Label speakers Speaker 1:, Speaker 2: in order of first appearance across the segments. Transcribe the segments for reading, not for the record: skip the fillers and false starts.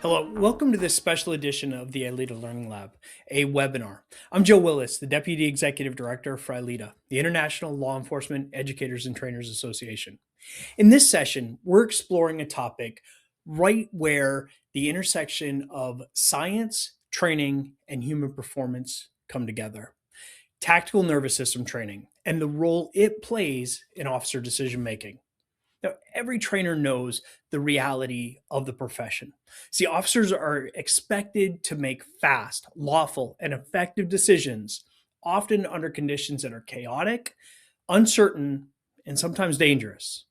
Speaker 1: Hello, welcome to this special edition of the ILEETA Learning Lab, a webinar. I'm Joe Willis, the Deputy Executive Director for ILEETA, the International Law Enforcement Educators and Trainers Association. In this session, we're exploring a topic right where the intersection of science, training, and human performance come together. Tactical nervous system training and the role it plays in officer decision making. Now, every trainer knows the reality of the profession. See, officers are expected to make fast, lawful, and effective decisions, often under conditions that are chaotic, uncertain, and sometimes dangerous.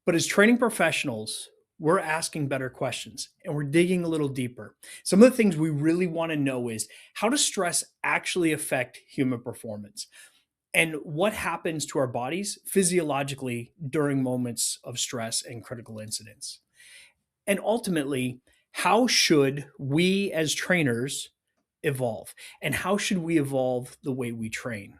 Speaker 1: But as training professionals, we're asking better questions and we're digging a little deeper. Some of the things we really want to know is how does stress actually affect human performance? And what happens to our bodies physiologically during moments of stress and critical incidents. And ultimately, how should we as trainers evolve? And how should we evolve the way we train?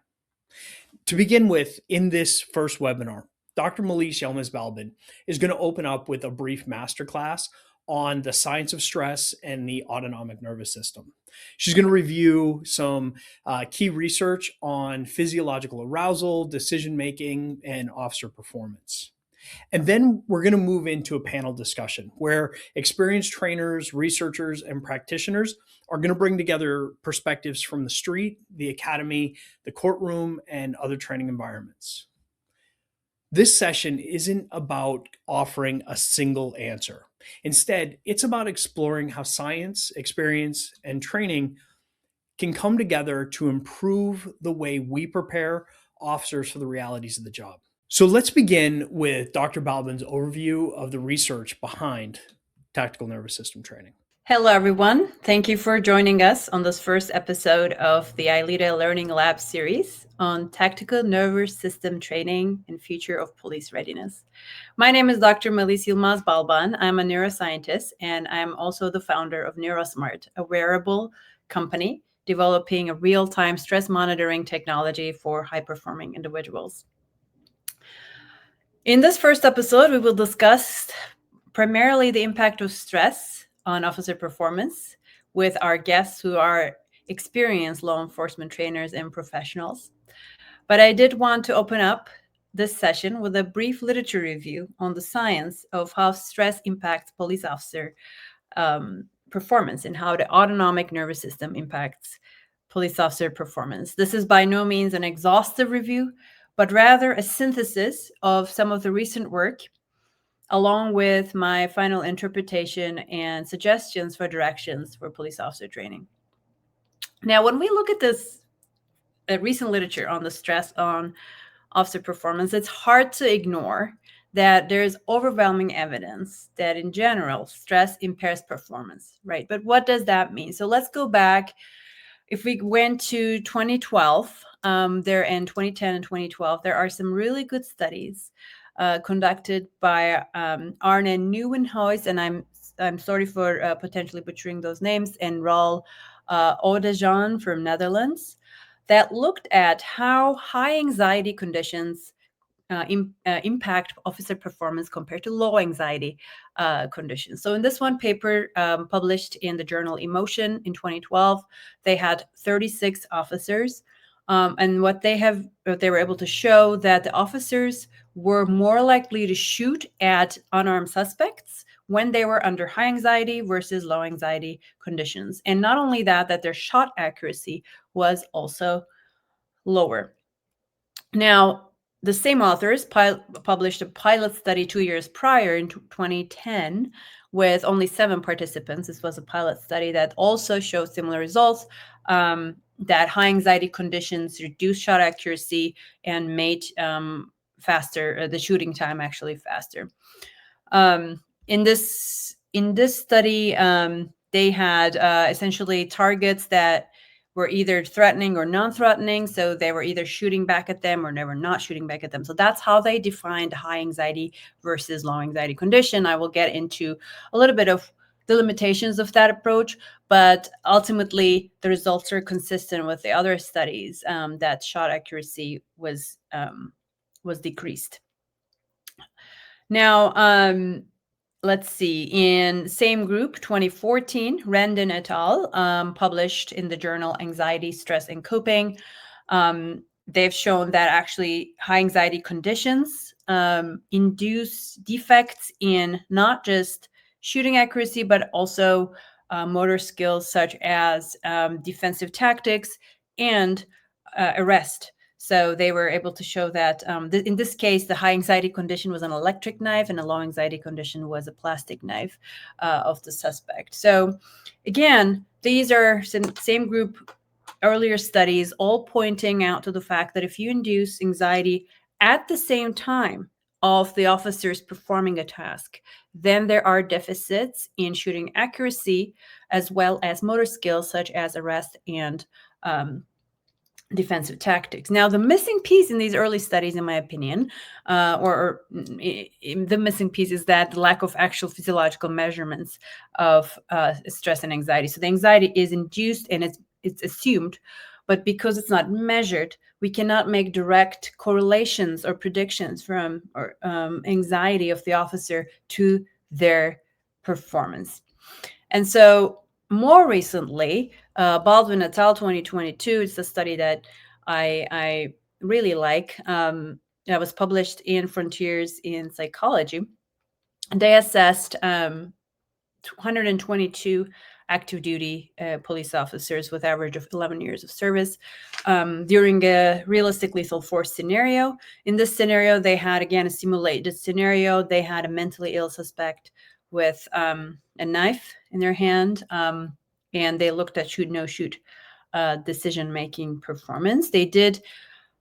Speaker 1: To begin with, in this first webinar, Dr. Melis Yilmaz Balban is going to open up with a brief masterclass on the science of stress and the autonomic nervous system. She's going to review some key research on physiological arousal, decision making, and officer performance. And then we're going to move into a panel discussion where experienced trainers, researchers, and practitioners are going to bring together perspectives from the street, the academy, the courtroom, and other training environments. This session isn't about offering a single answer. Instead, it's about exploring how science, experience, and training can come together to improve the way we prepare officers for the realities of the job. So let's begin with Dr. Balban's overview of the research behind tactical nervous system training.
Speaker 2: Hello, everyone. Thank you for joining us on this first episode of the ILEETA Learning Lab series on tactical nervous system training and future of police readiness. My name is Dr. Melis Yilmaz Balban. I'm a neuroscientist, and I'm also the founder of NeuroSmart, a wearable company developing a real-time stress monitoring technology for high-performing individuals. In this first episode, we will discuss primarily the impact of stress on officer performance with our guests who are experienced law enforcement trainers and professionals. But I did want to open up this session with a brief literature review on the science of how stress impacts police officer performance and how the autonomic nervous system impacts police officer performance. This is by no means an exhaustive review, but rather a synthesis of some of the recent work, along with my final interpretation and suggestions for directions for police officer training. Now, when we look at this recent literature on the stress on officer performance, it's hard to ignore that there's overwhelming evidence that in general, stress impairs performance, right? But what does that mean? So let's go back. If we went to 2012, there in 2010 and 2012, there are some really good studies conducted by Arne Nieuwenhuis, and I'm sorry for potentially butchering those names, and Raul Odejan from Netherlands, that looked at how high anxiety conditions impact officer performance compared to low anxiety conditions. So in this one paper published in the journal Emotion in 2012, they had 36 officers. And what they were able to show that the officers were more likely to shoot at unarmed suspects when they were under high anxiety versus low anxiety conditions. And not only that their shot accuracy was also lower. Now, the same authors published a pilot study 2 years prior in 2010 with only 7 participants. This was a pilot study that also showed similar results, that high anxiety conditions reduced shot accuracy and made faster, the shooting time actually faster. In this study, they had essentially targets that were either threatening or non-threatening. So they were either shooting back at them or they were not shooting back at them. So that's how they defined high anxiety versus low anxiety condition. I will get into a little bit of the limitations of that approach, but ultimately the results are consistent with the other studies that shot accuracy was decreased. Now, let's see, in same group, 2014, Randon et al. Published in the journal Anxiety, Stress, and Coping. They've shown that actually high anxiety conditions induce defects in not just shooting accuracy, but also motor skills such as defensive tactics and arrest. So they were able to show that in this case, the high anxiety condition was an electric knife and a low anxiety condition was a plastic knife of the suspect. So again, these are same group earlier studies all pointing out to the fact that if you induce anxiety at the same time of the officers performing a task, then there are deficits in shooting accuracy as well as motor skills such as arrest and defensive tactics. Now, the missing piece in these early studies, in my opinion, the missing piece is that the lack of actual physiological measurements of stress and anxiety. So the anxiety is induced and it's assumed, but because it's not measured, we cannot make direct correlations or predictions from anxiety of the officer to their performance. And so more recently, Baldwin et al. 2022, it's a study that I really like, that was published in Frontiers in Psychology. They assessed 122 active duty police officers with average of 11 years of service during a realistic lethal force scenario. In this scenario, they had, again, a simulated scenario. They had a mentally ill suspect with a knife in their hand, and they looked at shoot, no shoot decision-making performance. They did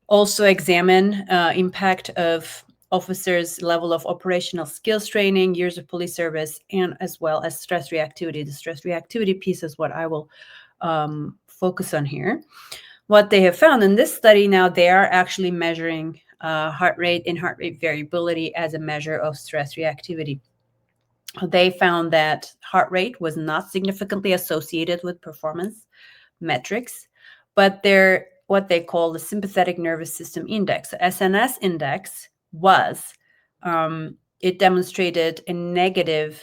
Speaker 2: also examine impact of officers' level of operational skills training, years of police service, and as well as stress reactivity. The stress reactivity piece is what I will focus on here. What they have found in this study now, they are actually measuring heart rate and heart rate variability as a measure of stress reactivity. They found that heart rate was not significantly associated with performance metrics, but they're what they call the sympathetic nervous system index. So SNS index was, it demonstrated a negative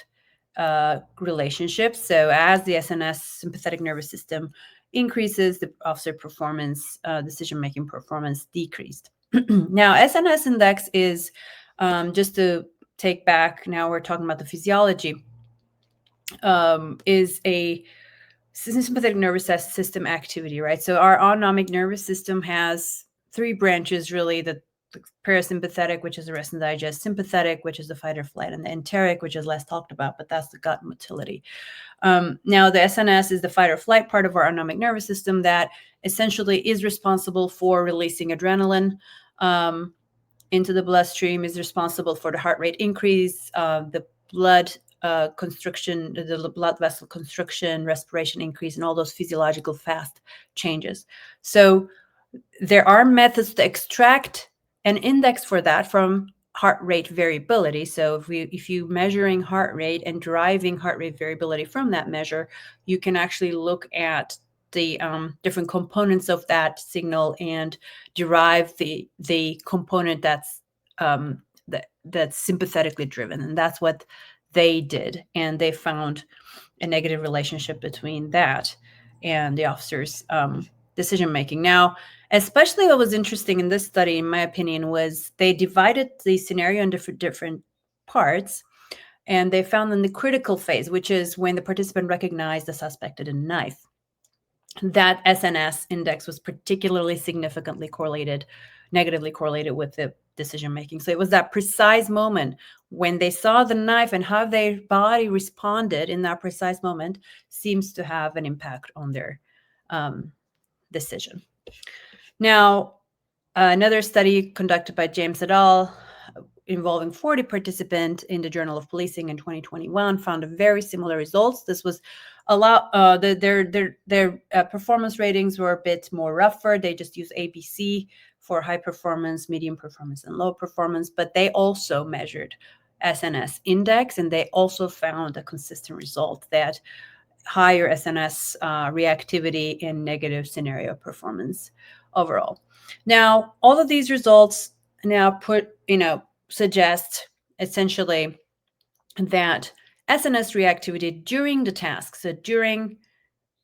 Speaker 2: relationship. So as the SNS, sympathetic nervous system, increases, the officer performance, decision-making performance decreased. Now, SNS index is, just to take back, now we're talking about the physiology, is a sympathetic nervous system activity, right? So our autonomic nervous system has three branches, really: the parasympathetic, which is the rest and digest; sympathetic, which is the fight or flight; and the enteric, which is less talked about, but that's the gut motility. Now, the SNS is the fight or flight part of our autonomic nervous system that essentially is responsible for releasing adrenaline into the bloodstream, is responsible for the heart rate increase, the blood constriction, the blood vessel constriction, respiration increase, and all those physiological fast changes. So there are methods to extract an index for that from heart rate variability. So if you measuring heart rate and deriving heart rate variability from that measure, you can actually look at the different components of that signal and derive the component that's that's sympathetically driven, and that's what they did. And they found a negative relationship between that and the officer's decision making. Now, especially what was interesting in this study, in my opinion, was they divided the scenario into different parts, and they found in the critical phase, which is when the participant recognized the suspect had a knife, that SNS index was particularly significantly negatively correlated with the decision making. So it was that precise moment when they saw the knife and how their body responded in that precise moment seems to have an impact on their decision. Now, another study conducted by James et al. Involving 40 participants in the Journal of Policing in 2021 found very similar results. This was a lot. Their performance ratings were a bit more rougher. They just use ABC for high performance, medium performance, and low performance. But they also measured SNS index, and they also found a consistent result that higher SNS reactivity in negative scenario performance overall. Now, all of these results now suggest essentially that SNS reactivity during the task, so during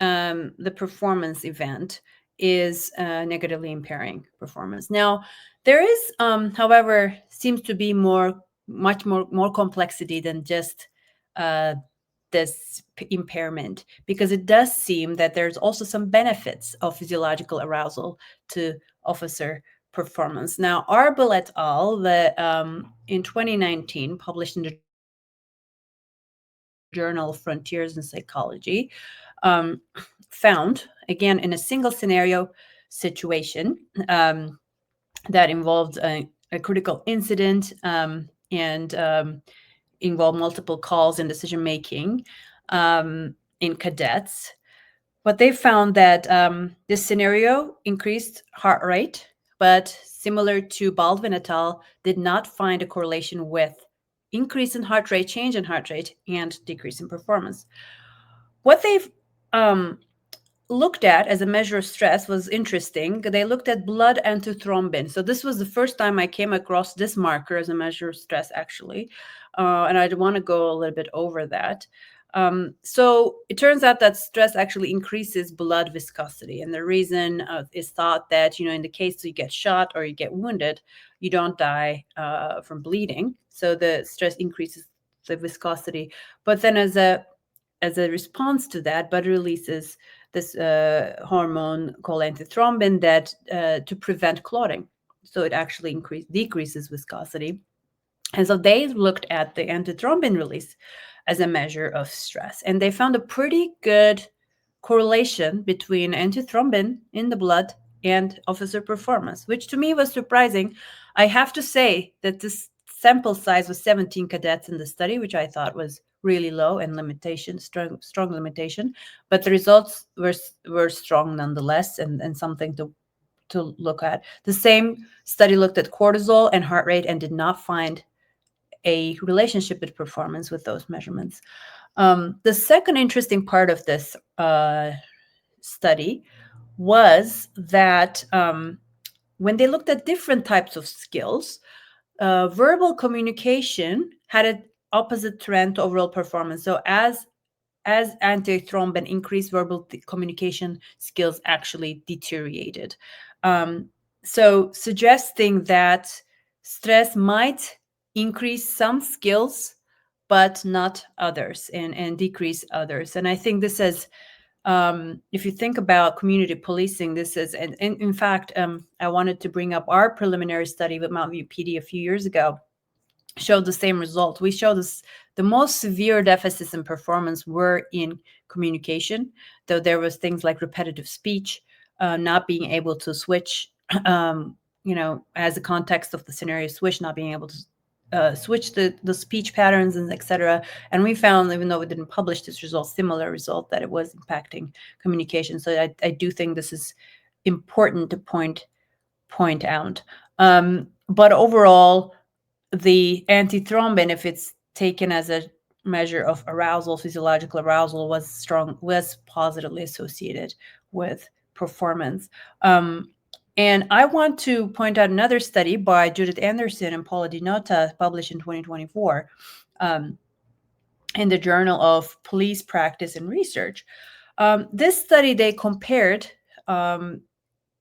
Speaker 2: the performance event, is negatively impairing performance. Now, there is, however, seems to be much more complexity than just this impairment, because it does seem that there's also some benefits of physiological arousal to officer performance. Now, Arbel et al., in 2019, published in the Journal of Frontiers in Psychology, found, again, in a single scenario situation that involved a critical incident and involved multiple calls and decision making in cadets. But they found that this scenario increased heart rate, but similar to Baldwin et al., did not find a correlation with increase in heart rate, change in heart rate, and decrease in performance. What they've looked at as a measure of stress was interesting. They looked at blood antithrombin. So this was the first time I came across this marker as a measure of stress, actually. And I want to go a little bit over that. So it turns out that stress actually increases blood viscosity. And the reason is thought that, in the case you get shot or you get wounded, you don't die from bleeding. So the stress increases the viscosity. But then as a response to that, blood releases this hormone called antithrombin that to prevent clotting. So it actually decreases viscosity. And so they looked at the antithrombin release as a measure of stress. And they found a pretty good correlation between antithrombin in the blood and officer performance, which to me was surprising. I have to say that this sample size was 17 cadets in the study, which I thought was really low and strong limitation. But the results were strong nonetheless, and something to look at. The same study looked at cortisol and heart rate and did not find a relationship with performance with those measurements. The second interesting part of this study was that when they looked at different types of skills, verbal communication had an opposite trend to overall performance. So as antithrombin increased, verbal communication skills actually deteriorated. So suggesting that stress might increase some skills, but not others, and decrease others. And I think this is, if you think about community policing, this is, and in fact, I wanted to bring up our preliminary study with Mountain View PD a few years ago, showed the same result. We showed this, the most severe deficits in performance were in communication, though there was things like repetitive speech, not being able to switch, as a context of the scenario switch, not being able to switch the speech patterns and etc. And we found, even though we didn't publish this result, similar result, that it was impacting communication. So I do think this is important to point out. But overall, the antithrombin, if it's taken as a measure of arousal, physiological arousal, was positively associated with performance. And I want to point out another study by Judith Anderson and Paula DiNota, published in 2024 in the Journal of Police Practice and Research. This study, they compared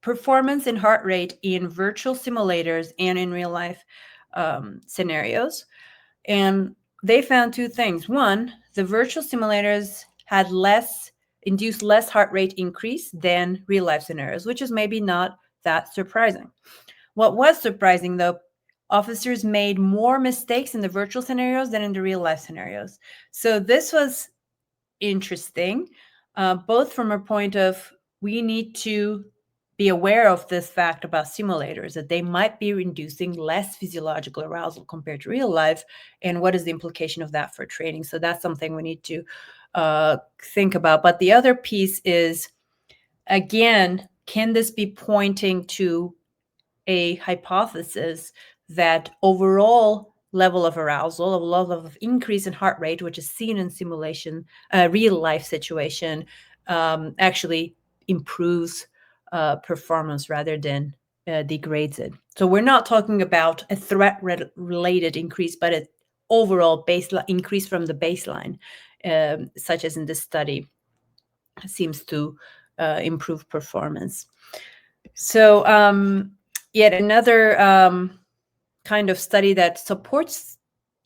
Speaker 2: performance and heart rate in virtual simulators and in real life scenarios. And they found two things. One, the virtual simulators had induced less heart rate increase than real life scenarios, which is maybe not that surprising. What was surprising, though, officers made more mistakes in the virtual scenarios than in the real life scenarios. So this was interesting, both from a point of, we need to be aware of this fact about simulators, that they might be inducing less physiological arousal compared to real life, and what is the implication of that for training. So that's something we need to think about. But the other piece is, again, can this be pointing to a hypothesis that overall level of arousal, a level of increase in heart rate, which is seen in simulation, real life situation, actually improves performance rather than degrades it. So we're not talking about a threat related increase, but overall baseline increase from the baseline, such as in this study, seems to improve performance. So yet another kind of study that supports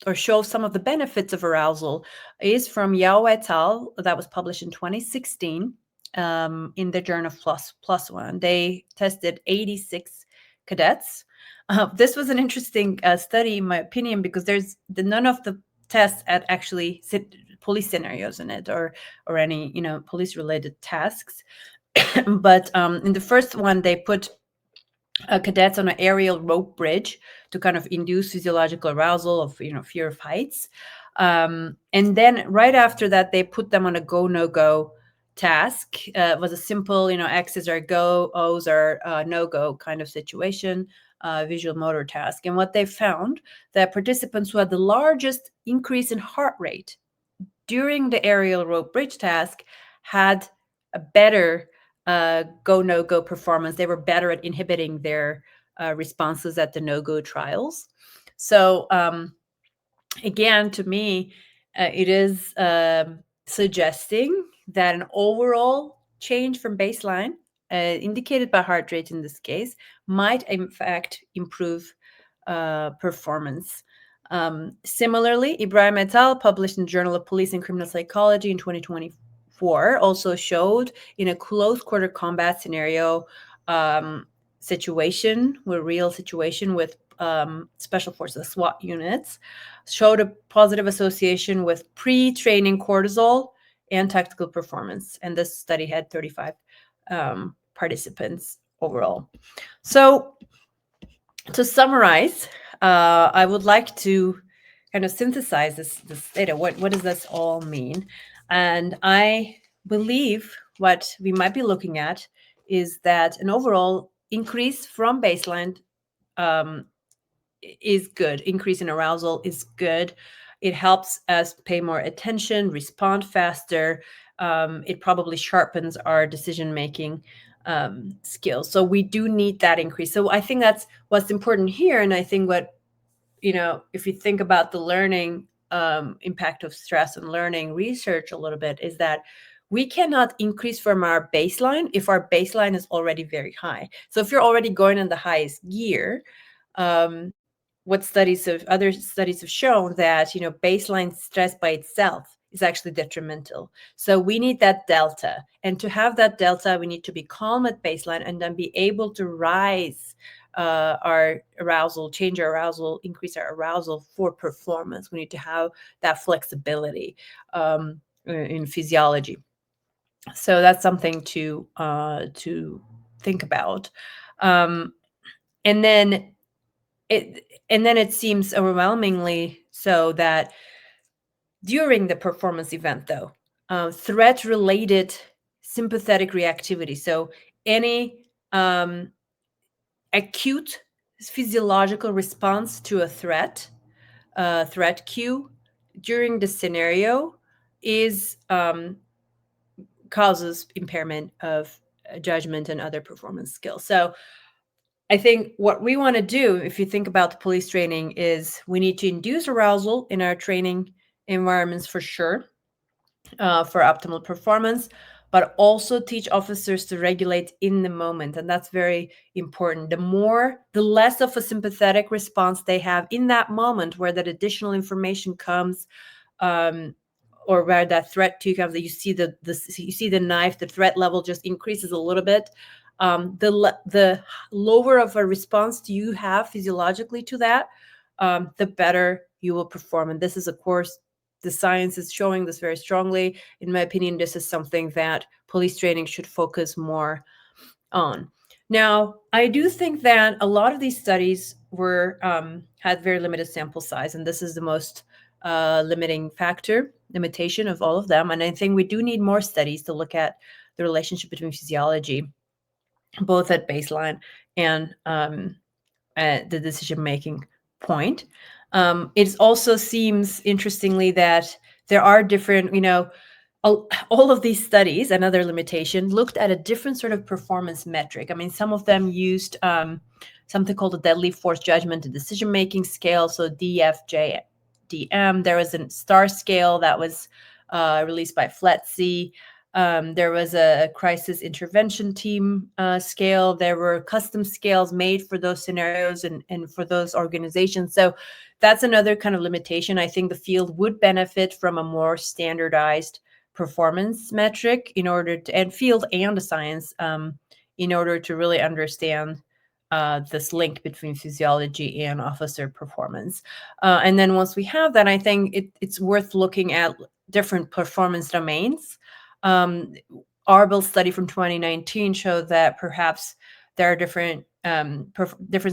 Speaker 2: or shows some of the benefits of arousal is from Yao et al. That was published in 2016 in the journal Plus One. They tested 86 cadets. This was an interesting study, in my opinion, because there's none of the tests had actually police scenarios in it or any police related tasks. But in the first one, they put cadets on an aerial rope bridge to kind of induce physiological arousal of fear of heights, and then right after that they put them on a go no go task. It was a simple X's are go, O's are no go kind of situation, visual motor task. And what they found, that participants who had the largest increase in heart rate during the aerial rope bridge task had a better go no go performance. They were better at inhibiting their responses at the no go trials. So again, to me, it is suggesting that an overall change from baseline, indicated by heart rate in this case, might in fact improve performance. Similarly, Ibrahim et al. Published in the Journal of Police and Criminal Psychology in 2024 also showed in a close quarter combat scenario situation, with special forces, SWAT units, showed a positive association with pre-training cortisol and tactical performance. And this study had 35 participants overall. So to summarize, I would like to kind of synthesize this data. What does this all mean? And I believe what we might be looking at is that an overall increase from baseline is good. Increase in arousal is good. It helps us pay more attention, respond faster. It probably sharpens our decision-making skills. So we do need that increase. So I think that's what's important here. And I think what, if you think about the learning impact of stress and learning research a little bit, is that we cannot increase from our baseline if our baseline is already very high. So if you're already going in the highest gear, other studies have shown that baseline stress by itself is actually detrimental. So we need that delta, and to have that delta, we need to be calm at baseline and then be able to rise our arousal, change our arousal, increase our arousal for performance. We need to have that flexibility in physiology. So that's something to think about. And then it seems overwhelmingly so that during the performance event, though, threat-related sympathetic reactivity, so any acute physiological response to a threat cue during the scenario is causes impairment of judgment and other performance skills. So I think what we want to do, if you think about the police training, is we need to induce arousal in our training environments for sure, for optimal performance, but also teach officers to regulate in the moment. And that's very important. The less of a sympathetic response they have in that moment where that additional information comes, or where that threat to comes, that you see the knife, the threat level just increases a little bit. The lower of a response you have physiologically to that, the better you will perform. And this is, of course, the science is showing this very strongly. In my opinion, this is something that police training should focus more on. Now, I do think that a lot of these studies had very limited sample size, and this is the most limitation of all of them. And I think we do need more studies to look at the relationship between physiology, both at baseline and at the decision-making point. It also seems, interestingly, that there are different, all of these studies, another limitation, looked at a different sort of performance metric. I mean, some of them used something called the deadly force judgment and decision-making scale, so DFJ, DM. There was a STAR scale that was released by FLETC. There was a crisis intervention team scale. There were custom scales made for those scenarios and for those organizations. So that's another kind of limitation. I think the field would benefit from a more standardized performance metric in order to, and field and the science, in order to really understand this link between physiology and officer performance. And then once we have that, I think it's worth looking at different performance domains. Our study from 2019 showed that perhaps there are different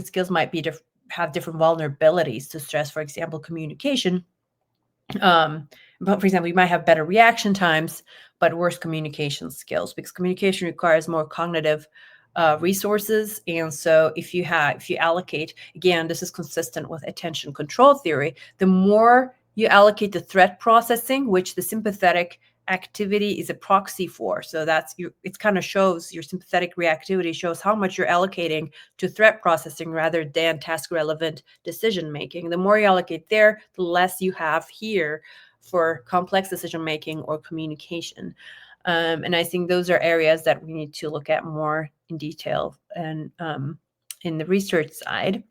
Speaker 2: skills might be have different vulnerabilities to stress. For example, communication. But for example, you might have better reaction times, but worse communication skills, because communication requires more cognitive resources. And so if you allocate, again, this is consistent with attention control theory, the more you allocate to threat processing, which the sympathetic activity is a proxy for. So it kind of shows your sympathetic reactivity shows how much you're allocating to threat processing rather than task relevant decision making. The more you allocate there, the less you have here for complex decision making or communication. And I think those are areas that we need to look at more in detail and in the research side.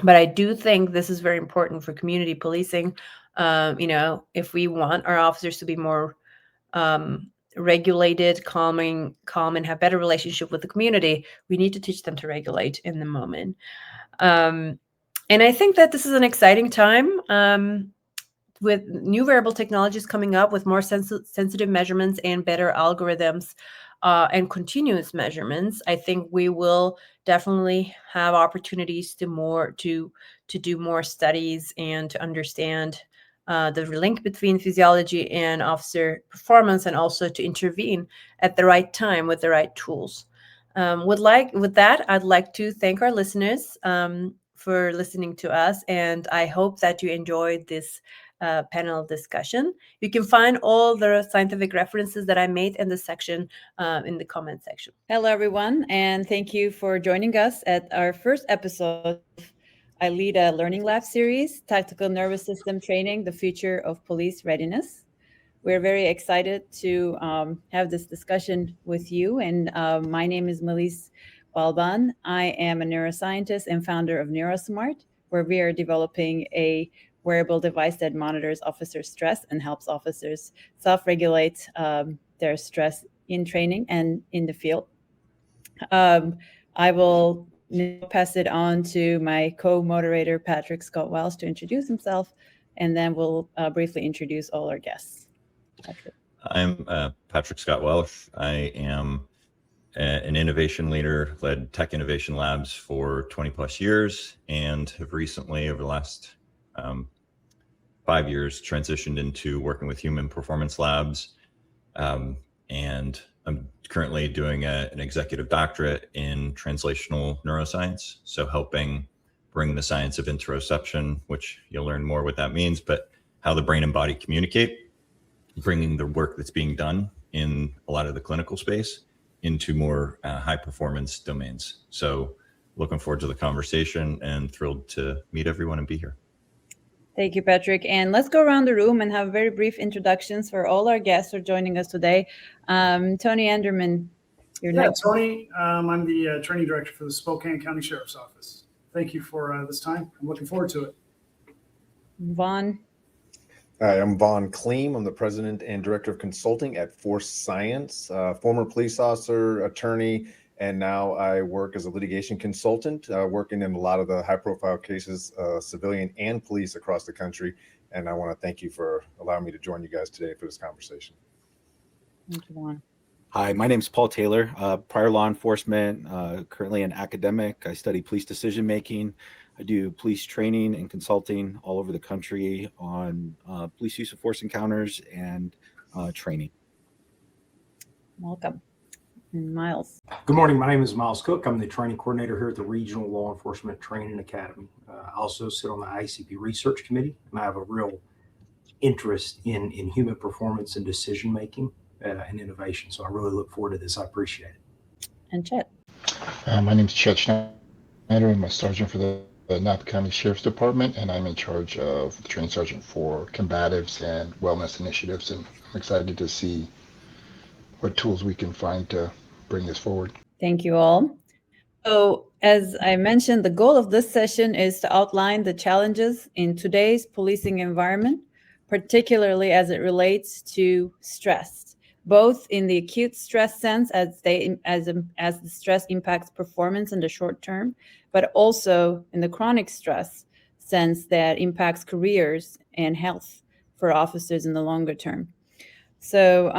Speaker 2: But I do think this is very important for community policing. If we want our officers to be more regulated, calm, and have better relationship with the community, we need to teach them to regulate in the moment. And I think that this is an exciting time with new wearable technologies coming up with more sensitive measurements and better algorithms and continuous measurements. I think we will definitely have opportunities to do more studies and to understand the link between physiology and officer performance, and also to intervene at the right time with the right tools. With that, I'd like to thank our listeners for listening to us, and I hope that you enjoyed this panel discussion. You can find all the scientific references that I made in the section in the comment section.
Speaker 3: Hello, everyone, and thank you for joining us at our first episode of ILEETA Learning Lab series, Tactical Nervous System Training, the Future of Police Readiness. We're very excited to have this discussion with you. And my name is Melis Balban. I am a neuroscientist and founder of NeuroSmart, where we are developing a wearable device that monitors officer stress and helps officers self-regulate their stress in training and in the field. I will now pass it on to my co-moderator, Patrick Scott Welsh, to introduce himself, and then we'll briefly introduce all our guests. Patrick.
Speaker 4: I'm Patrick Scott Welsh. I am an innovation leader, led tech innovation labs for 20 plus years, and have recently, over the last 5 years, transitioned into working with human performance labs. And I'm currently doing an executive doctorate in translational neuroscience, so helping bring the science of interoception, which you'll learn more what that means, but how the brain and body communicate, bringing the work that's being done in a lot of the clinical space into more high performance domains. So looking forward to the conversation and thrilled to meet everyone and be here.
Speaker 3: Thank you, Patrick. And let's go around the room and have very brief introductions for all our guests who are joining us today. Tony Anderman, you're next.
Speaker 5: Tony, I'm the training director for the Spokane County Sheriff's Office. Thank you for this time. I'm looking forward to it.
Speaker 3: Vaughn.
Speaker 6: Hi, I'm Vaughn Kleem. I'm the president and director of consulting at Force Science, former police officer, attorney, and now I work as a litigation consultant, working in a lot of the high-profile cases, civilian and police across the country. And I want to thank you for allowing me to join you guys today for this conversation.
Speaker 3: Thank you, Vaughn.
Speaker 7: Hi, my name is Paul Taylor, prior law enforcement, currently an academic. I study police decision making. I do police training and consulting all over the country on police use of force encounters and training.
Speaker 3: Welcome. And Miles.
Speaker 8: Good morning. My name is Miles Cook. I'm the training coordinator here at the Regional Law Enforcement Training Academy. I also sit on the ICP Research Committee, and I have a real interest in human performance and decision making and innovation. So I really look forward to this. I appreciate it.
Speaker 3: And Chet.
Speaker 9: My name is Chet Schneider. I'm a sergeant for the the Napa County Sheriff's Department, and I'm in charge of the training sergeant for combatives and wellness initiatives. And I'm excited to see what tools we can find to bring this forward.
Speaker 3: Thank you all. So, as I mentioned, the goal of this session is to outline the challenges in today's policing environment, particularly as it relates to stress, both in the acute stress sense as the stress impacts performance in the short term, but also in the chronic stress sense that impacts careers and health for officers in the longer term. So,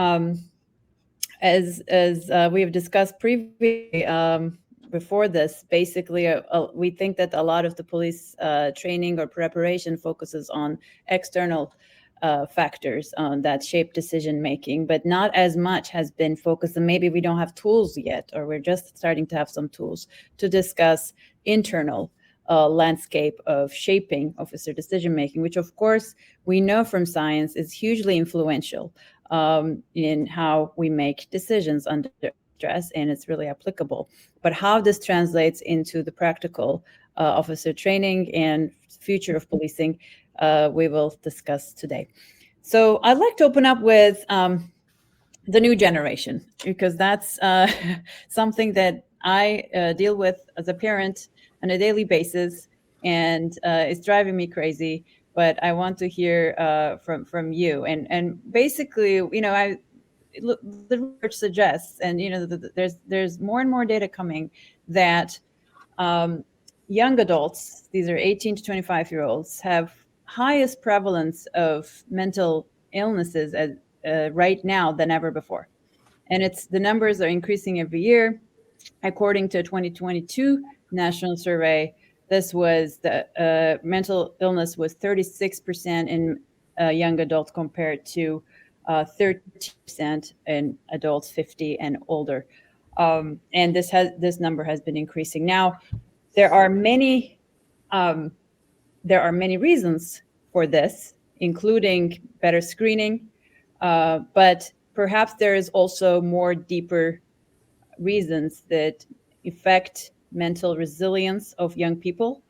Speaker 3: as we have discussed previously, before this, basically, we think that a lot of the police training or preparation focuses on external factors that shape decision making, but not as much has been focused, and maybe we don't have tools yet, or we're just starting to have some tools to discuss internal landscape of shaping officer decision making, which of course we know from science is hugely influential in how we make decisions under stress, and it's really applicable. But how this translates into the practical officer training and future of policing, we will discuss today. So I'd like to open up with the new generation, because that's something that I deal with as a parent on a daily basis, and it's driving me crazy. But I want to hear from you. And basically, you know, the research suggests, and you know, there's more and more data coming that young adults, these are 18 to 25-year-olds, have highest prevalence of mental illnesses right now than ever before. And the numbers are increasing every year. According to a 2022 national survey, this was the mental illness was 36% in young adults compared to 30% in adults 50 and older. And this number has been increasing. Now, there are many reasons for this, including better screening, but perhaps there is also more deeper reasons that affect mental resilience of young people.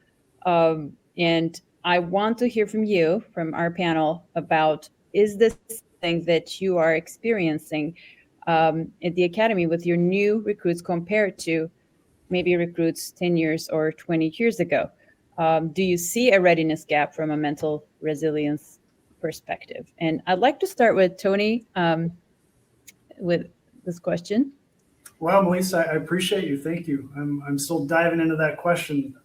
Speaker 3: And I want to hear from you, from our panel, about, is this something that you are experiencing at the academy with your new recruits compared to maybe recruits 10 years or 20 years ago? Do you see a readiness gap from a mental resilience perspective? And I'd like to start with Tony with this question.
Speaker 5: Well, Melissa, I appreciate you. Thank you. I'm still diving into that question.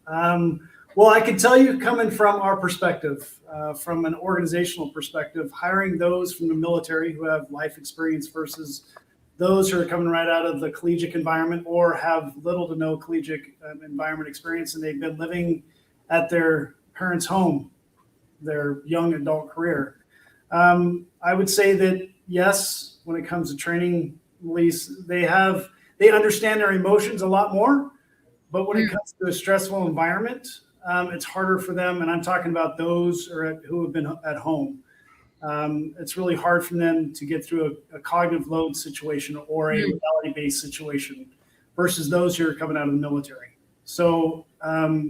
Speaker 5: Well, I can tell you, coming from our perspective, from an organizational perspective, hiring those from the military who have life experience versus those who are coming right out of the collegiate environment or have little to no collegiate environment experience, and they've been living at their parents' home their young adult career. I would say that, yes, when it comes to training, Melis, they understand their emotions a lot more, but when it comes to a stressful environment, it's harder for them. And I'm talking about those who have been at home. It's really hard for them to get through a cognitive load situation or a reality-based situation versus those who are coming out of the military. So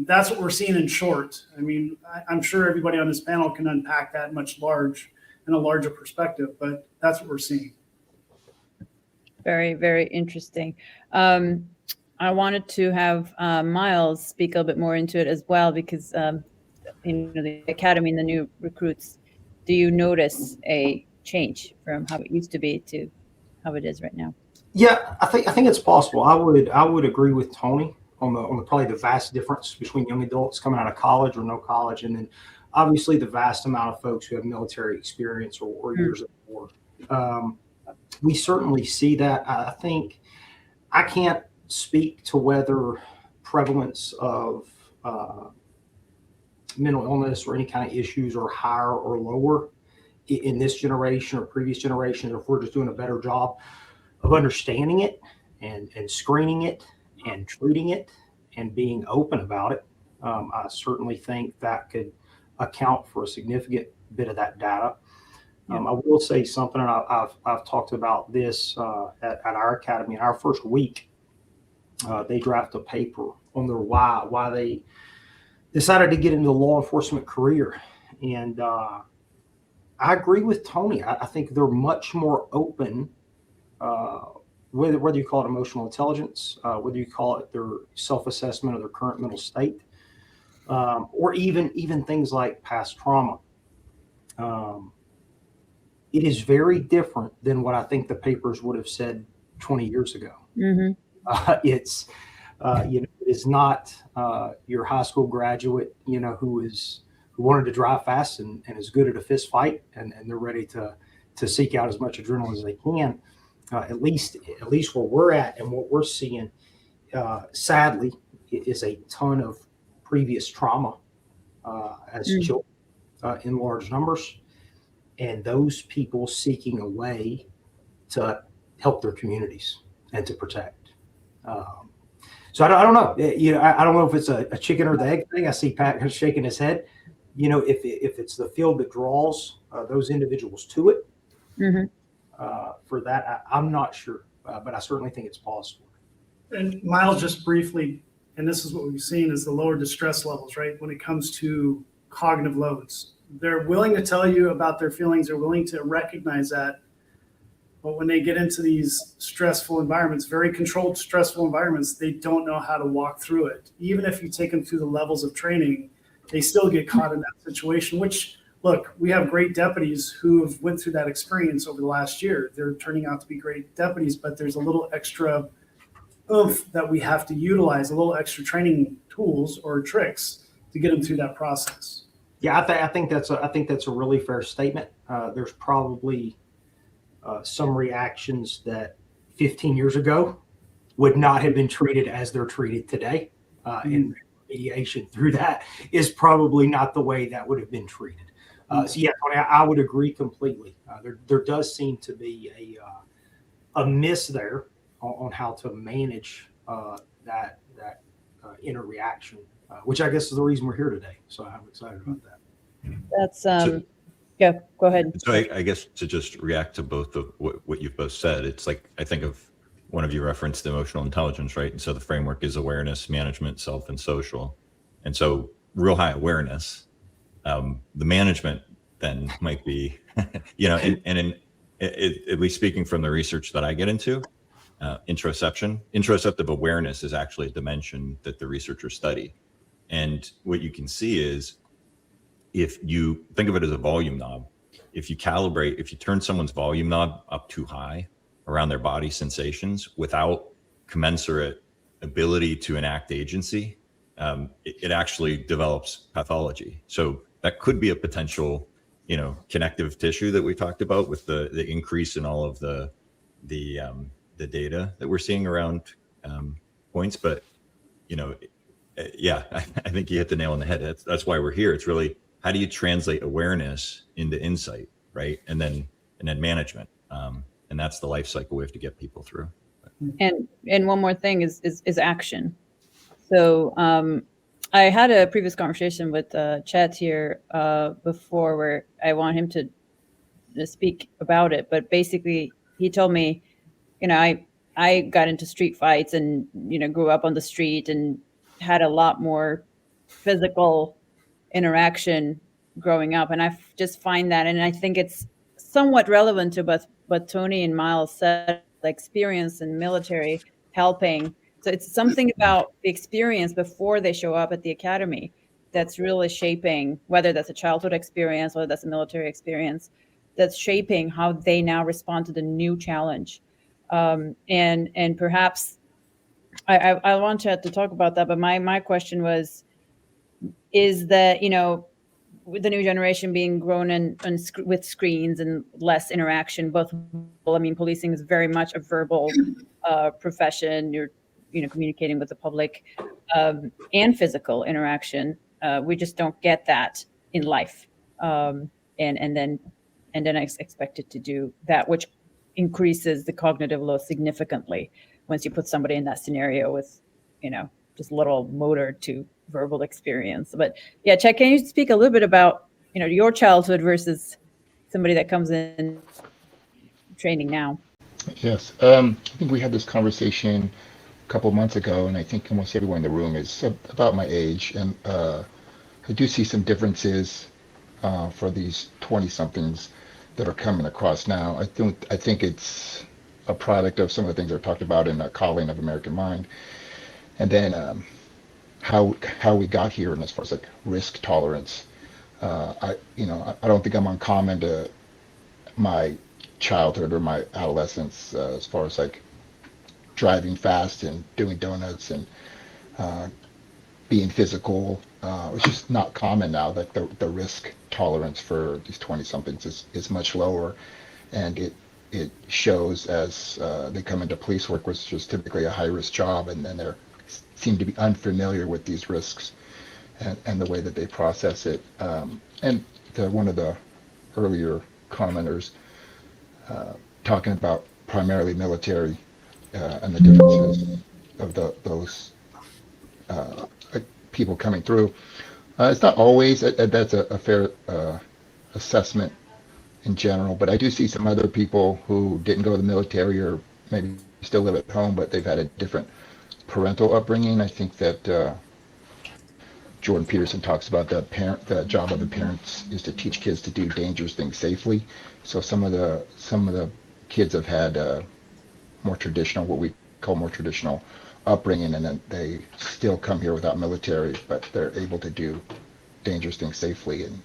Speaker 5: that's what we're seeing in short. I mean, I'm sure everybody on this panel can unpack that in a larger perspective, but that's what we're seeing.
Speaker 3: Very, very interesting. I wanted to have Miles speak a little bit more into it as well, because in the academy and the new recruits, do you notice a change from how it used to be to how it is right now?
Speaker 8: Yeah, I think it's possible. I would agree with Tony on the probably the vast difference between young adults coming out of college or no college, and then obviously the vast amount of folks who have military experience or years of war. We certainly see that. I think I can't speak to whether prevalence of mental illness or any kind of issues are higher or lower in this generation or previous generations, or if we're just doing a better job of understanding it and screening it and treating it and being open about it. I certainly think that could account for a significant bit of that data. I will say something, and I've talked about this at our academy. In our first week, they draft a paper on their why decided to get into the law enforcement career. And I agree with Tony. I think they're much more open, whether you call it emotional intelligence, whether you call it their self-assessment of their current mental state, or even things like past trauma. It is very different than what I think the papers would have said 20 years ago. It's it's not your high school graduate, who wanted to drive fast and is good at a fist fight, and they're ready to seek out as much adrenaline as they can. At least where we're at and what we're seeing, sadly, is a ton of previous trauma as children in large numbers, and those people seeking a way to help their communities and to protect. So I don't know. I don't know if it's a chicken or the egg thing. I see Pat shaking his head. If it's the field that draws those individuals to it, for that, I'm not sure, but I certainly think it's possible.
Speaker 5: And Miles, just briefly, and this is what we've seen, is the lower distress levels, right? When it comes to cognitive loads, they're willing to tell you about their feelings. They're willing to recognize that. But when they get into these stressful environments, very controlled, stressful environments, they don't know how to walk through it. Even if you take them through the levels of training, they still get caught in that situation, which, look, we have great deputies who have went through that experience over the last year. They're turning out to be great deputies, but there's a little extra oomph that we have to utilize, a little extra training tools or tricks to get them through that process.
Speaker 8: Yeah, I think that's a really fair statement. There's probably some reactions that 15 years ago would not have been treated as they're treated today. And mediation through that is probably not the way that would have been treated. So yeah, Tony, I would agree completely. There does seem to be a miss there on how to manage that inner reaction, which I guess is the reason we're here today. So I'm excited about that.
Speaker 3: That's yeah, go ahead.
Speaker 4: So I guess to just react to both of what you've both said, it's like, I think of one of you referenced emotional intelligence, right? And so the framework is awareness, management, self, and social. And so real high awareness, the management then might be, and at least speaking from the research that I get into, interoceptive awareness is actually a dimension that the researchers study. And what you can see is, if you think of it as a volume knob, if you turn someone's volume knob up too high around their body sensations without commensurate ability to enact agency, it actually develops pathology. So that could be a potential, connective tissue that we talked about with the increase in all of the data that we're seeing around points. But, I think you hit the nail on the head. That's why we're here. It's really, how do you translate awareness into insight, right? And then management. And that's the life cycle we have to get people through.
Speaker 3: And one more thing is action. So I had a previous conversation with Chet here before, where I want him to speak about it. But basically, he told me, I got into street fights and grew up on the street and had a lot more physical interaction growing up, and I just find that, and I think it's somewhat relevant to what Tony and Miles said, the experience in military helping. So it's something about the experience before they show up at the academy that's really shaping, whether that's a childhood experience, whether that's a military experience, that's shaping how they now respond to the new challenge. And perhaps I want Chad to talk about that, but my question was, is that, with the new generation being grown with screens and less interaction, policing is very much a verbal profession. You're, communicating with the public, and physical interaction. We just don't get that in life. And then I expected to do that, which increases the cognitive load significantly once you put somebody in that scenario with, just little motor to verbal experience. But yeah, Chet, can you speak a little bit about, your childhood versus somebody that comes in training now?
Speaker 9: Yes. I think we had this conversation a couple of months ago, and I think almost everyone in the room is about my age. And I do see some differences for these 20-somethings that are coming across now. I think it's a product of some of the things that are talked about in Calling of American Mind, and then how we got here, and as far as like risk tolerance. I don't think I'm uncommon to my childhood or my adolescence as far as like driving fast and doing donuts and uh, being physical. It's just not common now. That the risk tolerance for these 20 somethings is much lower, and it shows as they come into police work, which is typically a high risk job, and then they seem to be unfamiliar with these risks and the way that they process it. And one of the earlier commenters talking about primarily military and the differences of those people coming through. It's not always that's a fair assessment in general, but I do see some other people who didn't go to the military or maybe still live at home, but they've had a different parental upbringing. I think that Jordan Peterson talks about the job of the parents is to teach kids to do dangerous things safely. So some of the kids have had more traditional, what we call more traditional upbringing, and then they still come here without military, but they're able to do dangerous things safely. And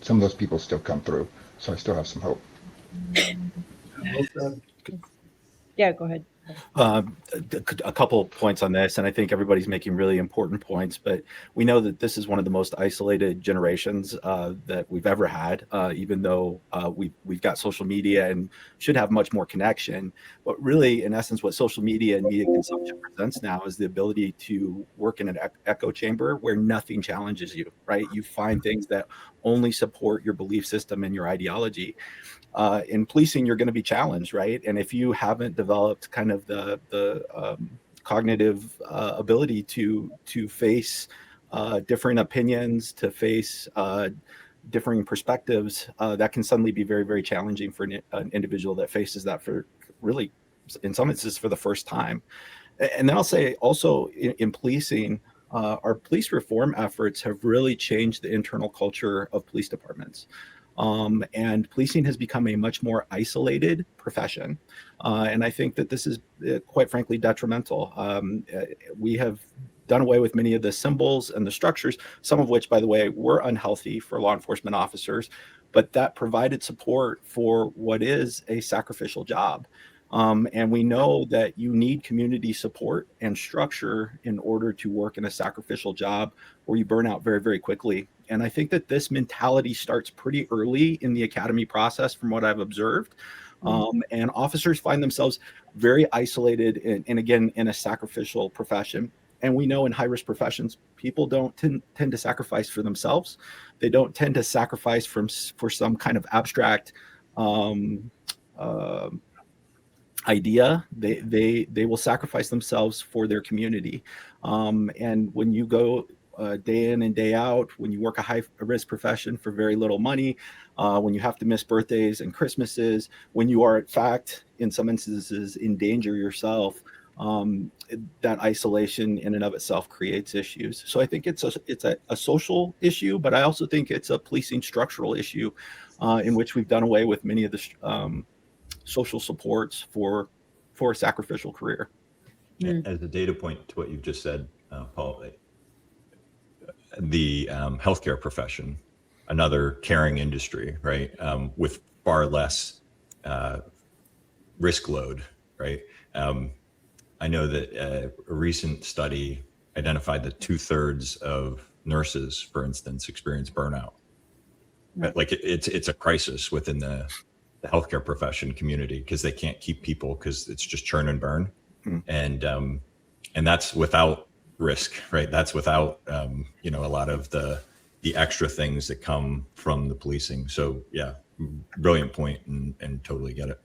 Speaker 9: some of those people still come through. So I still have some hope.
Speaker 3: Yeah, go ahead.
Speaker 7: A couple points on this, and I think everybody's making really important points, but we know that this is one of the most isolated generations that we've ever had, even though we've got social media and should have much more connection. But really, in essence, what social media and media consumption presents now is the ability to work in an echo chamber where nothing challenges you, right? You find things that only support your belief system and your ideology. In policing, you're going to be challenged, right? And if you haven't developed kind of the cognitive ability to face differing opinions, to face differing perspectives, that can suddenly be very, very challenging for an individual that faces that for really, in some instances, for the first time. And then I'll say also in policing, our police reform efforts have really changed the internal culture of police departments. And policing has become a much more isolated profession. And I think that this is quite frankly detrimental. We have done away with many of the symbols and the structures, some of which, by the way, were unhealthy for law enforcement officers, but that provided support for what is a sacrificial job. And we know that you need community support and structure in order to work in a sacrificial job where you burn out very, very quickly. And I think that this mentality starts pretty early in the academy process from what I've observed. And officers find themselves very isolated and again, in a sacrificial profession. And we know in high-risk professions, people don't tend to sacrifice for themselves. They don't tend to sacrifice for some kind of abstract idea. They will sacrifice themselves for their community. And when you go day in and day out, when you work a high-risk profession for very little money, when you have to miss birthdays and Christmases, when you are in fact, in some instances, in danger yourself, that isolation in and of itself creates issues. So I think it's a social issue, but I also think it's a policing structural issue in which we've done away with many of the social supports for a sacrificial career.
Speaker 4: As a data point to what you've just said, Paul, the healthcare profession, another caring industry, right, with far less risk load, right? I know that a recent study identified that 2/3 of nurses, for instance, experience burnout. Right? Like it's a crisis within the healthcare profession community because they can't keep people because it's just churn and burn. And that's without risk, right? That's without, a lot of the extra things that come from the policing. So yeah, brilliant point and totally get it.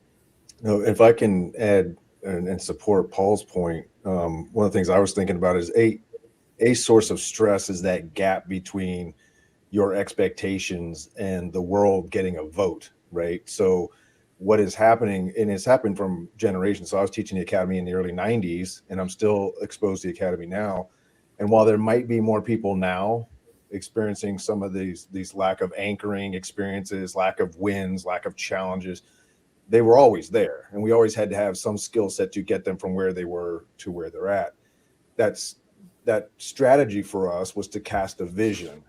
Speaker 6: If I can add and support Paul's point, one of the things I was thinking about is a source of stress is that gap between your expectations and the world getting a vote, right? So what is happening, and it's happened from generations. So I was teaching the academy in the early 90s, and I'm still exposed to the academy now. And while there might be more people now experiencing some of these lack of anchoring experiences, lack of wins, lack of challenges. They were always there, and we always had to have some skill set to get them from where they were to where they're at. That strategy for us was to cast a vision.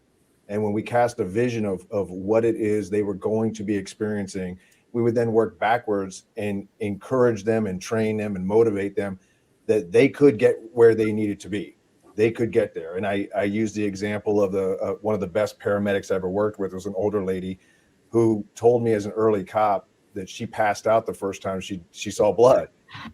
Speaker 6: And when we cast a vision of what it is they were going to be experiencing, we would then work backwards and encourage them and train them and motivate them that they could get where they needed to be. They could get there. And I use the example of one of the best paramedics I ever worked with. It was an older lady who told me as an early cop that she passed out the first time she saw blood.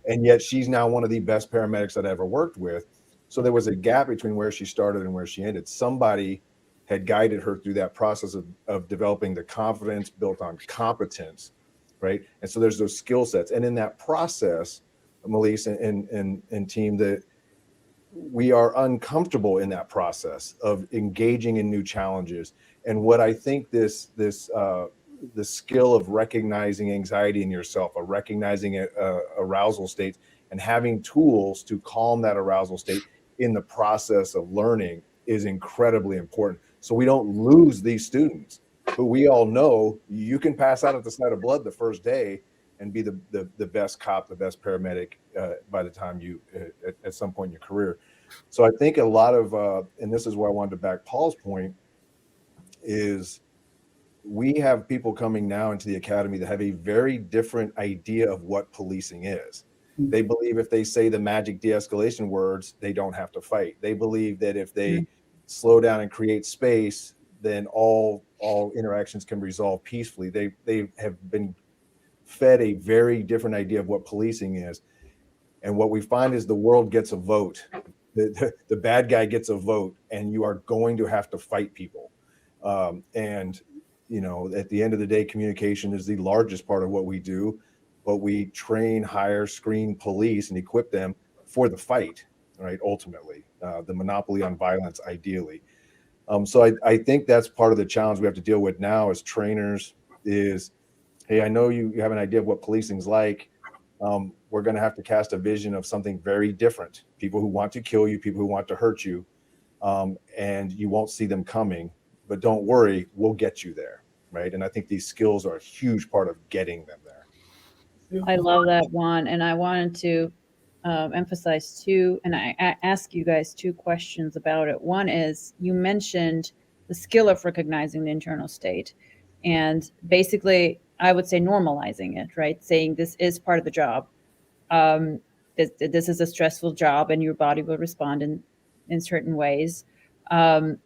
Speaker 6: And yet she's now one of the best paramedics that I ever worked with. So there was a gap between where she started and where she ended. Somebody had guided her through that process of developing the confidence built on competence, right? And so there's those skill sets. And in that process, Melis and team, that we are uncomfortable in that process of engaging in new challenges. And what I think the skill of recognizing anxiety in yourself, of recognizing arousal states, and having tools to calm that arousal state in the process of learning is incredibly important. So we don't lose these students who we all know you can pass out at the sight of blood the first day and be the best cop, the best paramedic by the time you at some point in your career. So I think a lot of, and this is where I wanted to back Paul's point, is we have people coming now into the academy that have a very different idea of what policing is. They believe if they say the magic de-escalation words, they don't have to fight. They believe that if they slow down and create space, then all interactions can resolve peacefully. They have been fed a very different idea of what policing is. And what we find is the world gets a vote. The bad guy gets a vote, and you are going to have to fight people. And you know, at the end of the day, communication is the largest part of what we do. But we train, hire, screen police, and equip them for the fight, right? Ultimately, the monopoly on violence, ideally. So I think that's part of the challenge we have to deal with now as trainers is, hey, I know you have an idea of what policing's like. We're going to have to cast a vision of something very different. People who want to kill you, people who want to hurt you, and you won't see them coming. But don't worry, we'll get you there, right? And I think these skills are a huge part of getting them there.
Speaker 3: I love that one. And I wanted to emphasize two, and I ask you guys two questions about it. One is, you mentioned the skill of recognizing the internal state. And basically, I would say normalizing it, right? Saying this is part of the job. This is a stressful job and your body will respond in certain ways. What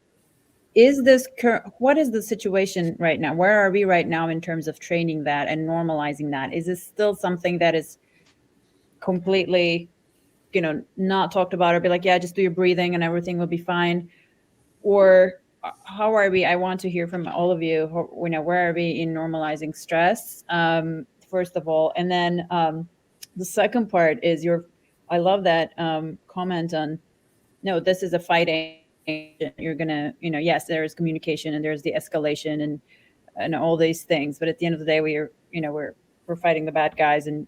Speaker 3: is the situation right now? Where are we right now in terms of training that and normalizing that? Is this still something that is completely, not talked about, or be like, yeah, just do your breathing and everything will be fine? Or how are we? I want to hear from all of you. Where are we in normalizing stress, first of all? And then the second part is I love that comment on, no, this is a fighting. You're gonna, yes, there is communication and there's the escalation and all these things, but at the end of the day, we're fighting the bad guys, and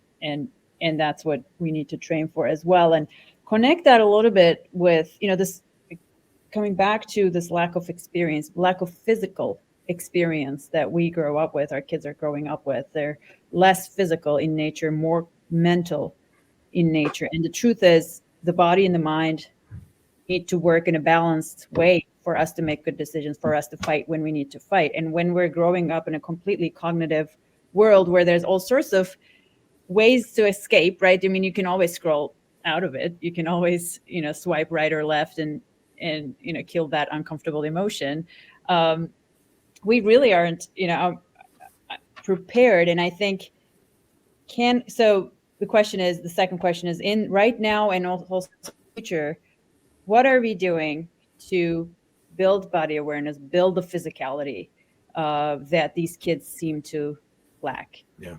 Speaker 3: that's what we need to train for as well. And connect that a little bit with, this coming back to this lack of experience, lack of physical experience that we grow up with, our kids are growing up with. They're less physical in nature, more mental in nature. And the truth is, the body and the mind need to work in a balanced way for us to make good decisions, for us to fight when we need to fight. And when we're growing up in a completely cognitive world where there's all sorts of ways to escape, right? I mean, you can always scroll out of it. You can always, swipe right or left and kill that uncomfortable emotion. We really aren't, prepared. And I think the second question is, in right now and also future, what are we doing to build body awareness, build the physicality that these kids seem to lack?
Speaker 7: Yeah.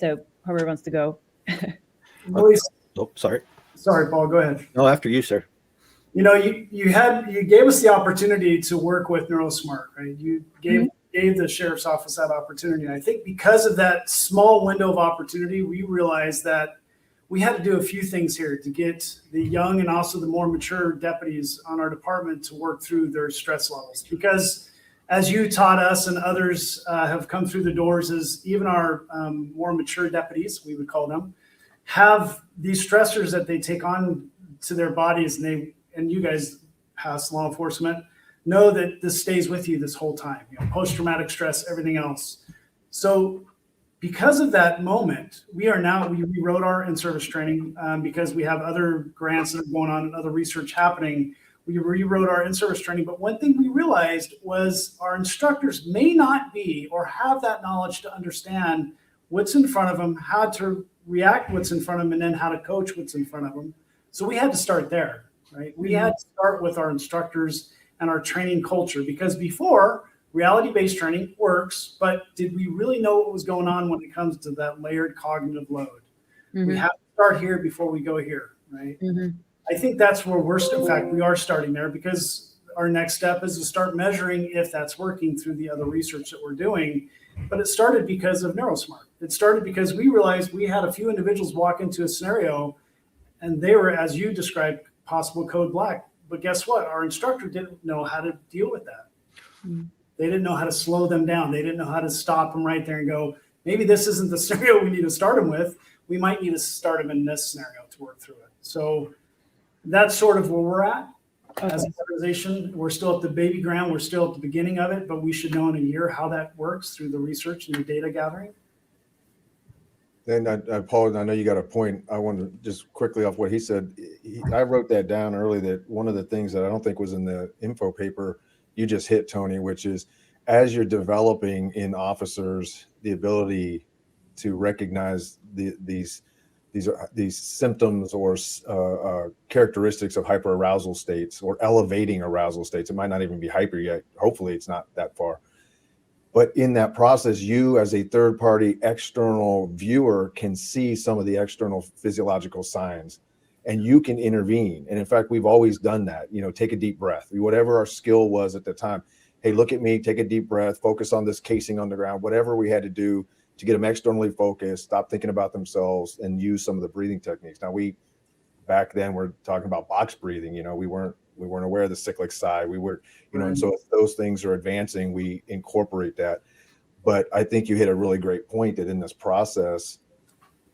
Speaker 3: So whoever wants to go.
Speaker 7: Sorry.
Speaker 5: Sorry, Paul, go ahead.
Speaker 7: No, after you, sir.
Speaker 5: You gave us the opportunity to work with NeuroSmart, right? You gave the sheriff's office that opportunity. And I think because of that small window of opportunity, we realized that we had to do a few things here to get the young and also the more mature deputies on our department to work through their stress levels. Because as you taught us and others have come through the doors, is even our more mature deputies, we would call them, have these stressors that they take on to their bodies, and you guys, past law enforcement, know that this stays with you this whole time. Post-traumatic stress, everything else. So because of that moment, we wrote our in-service training because we have other grants that are going on and other research happening. We rewrote our in-service training, but one thing we realized was our instructors may not be or have that knowledge to understand what's in front of them, how to react what's in front of them, and then how to coach what's in front of them. So we had to start there, right? We had to start with our instructors and our training culture, because before, reality-based training works, but did we really know what was going on when it comes to that layered cognitive load? We have to start here before we go here, right? I think that's where in fact, we are starting there, because our next step is to start measuring if that's working through the other research that we're doing. But it started because of NeuroSmart. It started because we realized we had a few individuals walk into a scenario and they were, as you described, possible code black. But guess what? Our instructor didn't know how to deal with that. They didn't know how to slow them down. They didn't know how to stop them right there and go, maybe this isn't the scenario we need to start them with. We might need to start them in this scenario to work through it. So that's sort of where we're at as an organization. We're still at the baby ground. We're still at the beginning of it, but we should know in a year how that works through the research and the data gathering.
Speaker 6: And Paul, I know you got a point. I want to just quickly off what he said. I wrote that down early, that one of the things that I don't think was in the info paper you just hit, Tony, which is as you're developing in officers the ability to recognize these symptoms or characteristics of hyperarousal states or elevating arousal states. It might not even be hyper yet. Hopefully it's not that far. But in that process, you as a third party external viewer can see some of the external physiological signs and you can intervene. And in fact, we've always done that. Take a deep breath, whatever our skill was at the time. Hey, look at me, take a deep breath, focus on this casing on the ground, whatever we had to do to get them externally focused, stop thinking about themselves, and use some of the breathing techniques. Now, back then we're talking about box breathing. We weren't aware of the cyclic sigh. We were, and so as those things are advancing, we incorporate that. But I think you hit a really great point that in this process,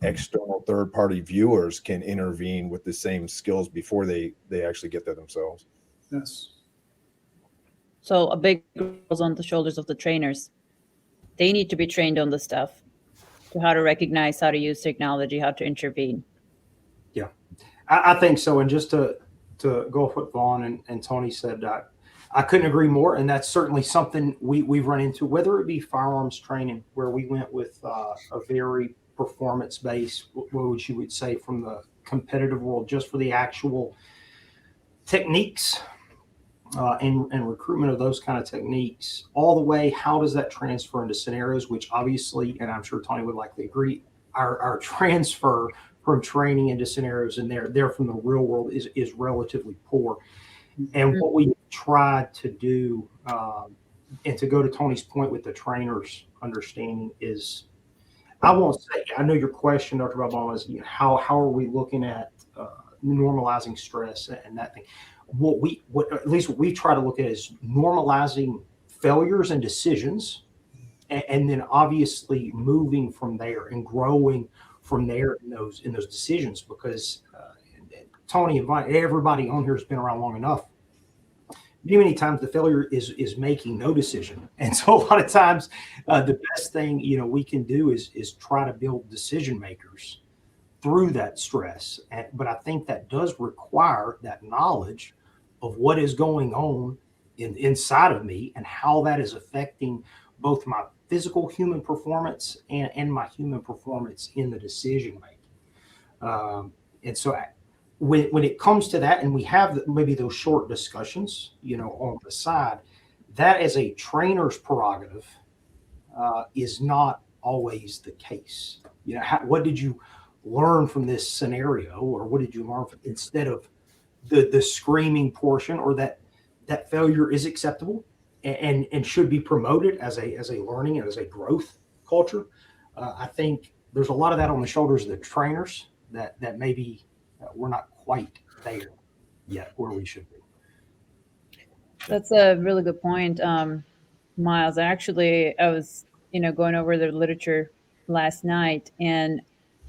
Speaker 6: external third-party viewers can intervene with the same skills before they actually get there themselves.
Speaker 5: Yes.
Speaker 3: So a big goes on the shoulders of the trainers. They need to be trained on the stuff, to how to recognize, how to use technology, how to intervene.
Speaker 8: Yeah, I think so. And just to go off what Vaughn and Tony said, I couldn't agree more. And that's certainly something we've run into, whether it be firearms training, where we went with a very performance-based, what you would say from the competitive world, just for the actual techniques and recruitment of those kind of techniques, all the way, how does that transfer into scenarios, which obviously, and I'm sure Tony would likely agree, our transfer from training into scenarios and there from the real world is relatively poor. And what we tried to do, and to go to Tony's point with the trainers understanding, is, I won't say, I know your question, Dr. Balban, is how are we looking at normalizing stress and that thing. What at least what we try to look at is normalizing failures and decisions, and then obviously moving from there and growing from there in those decisions, because Tony and everybody on here has been around long enough. Many times the failure is making no decision, and so a lot of times the best thing we can do is try to build decision makers through that stress. But I think that does require that knowledge of what is going on inside of me and how that is affecting both my physical human performance and my human performance in the decision making. And so when it comes to that, and we have maybe those short discussions, on the side, that as a trainer's prerogative is not always the case. What did you learn from this scenario, or what did you learn from, instead of the screaming portion, or that failure is acceptable and should be promoted as a learning and as a growth culture. I think there's a lot of that on the shoulders of the trainers, that maybe we're not quite there yet where we should be.
Speaker 3: That's a really good point, Miles. Actually, I was, going over the literature last night, and,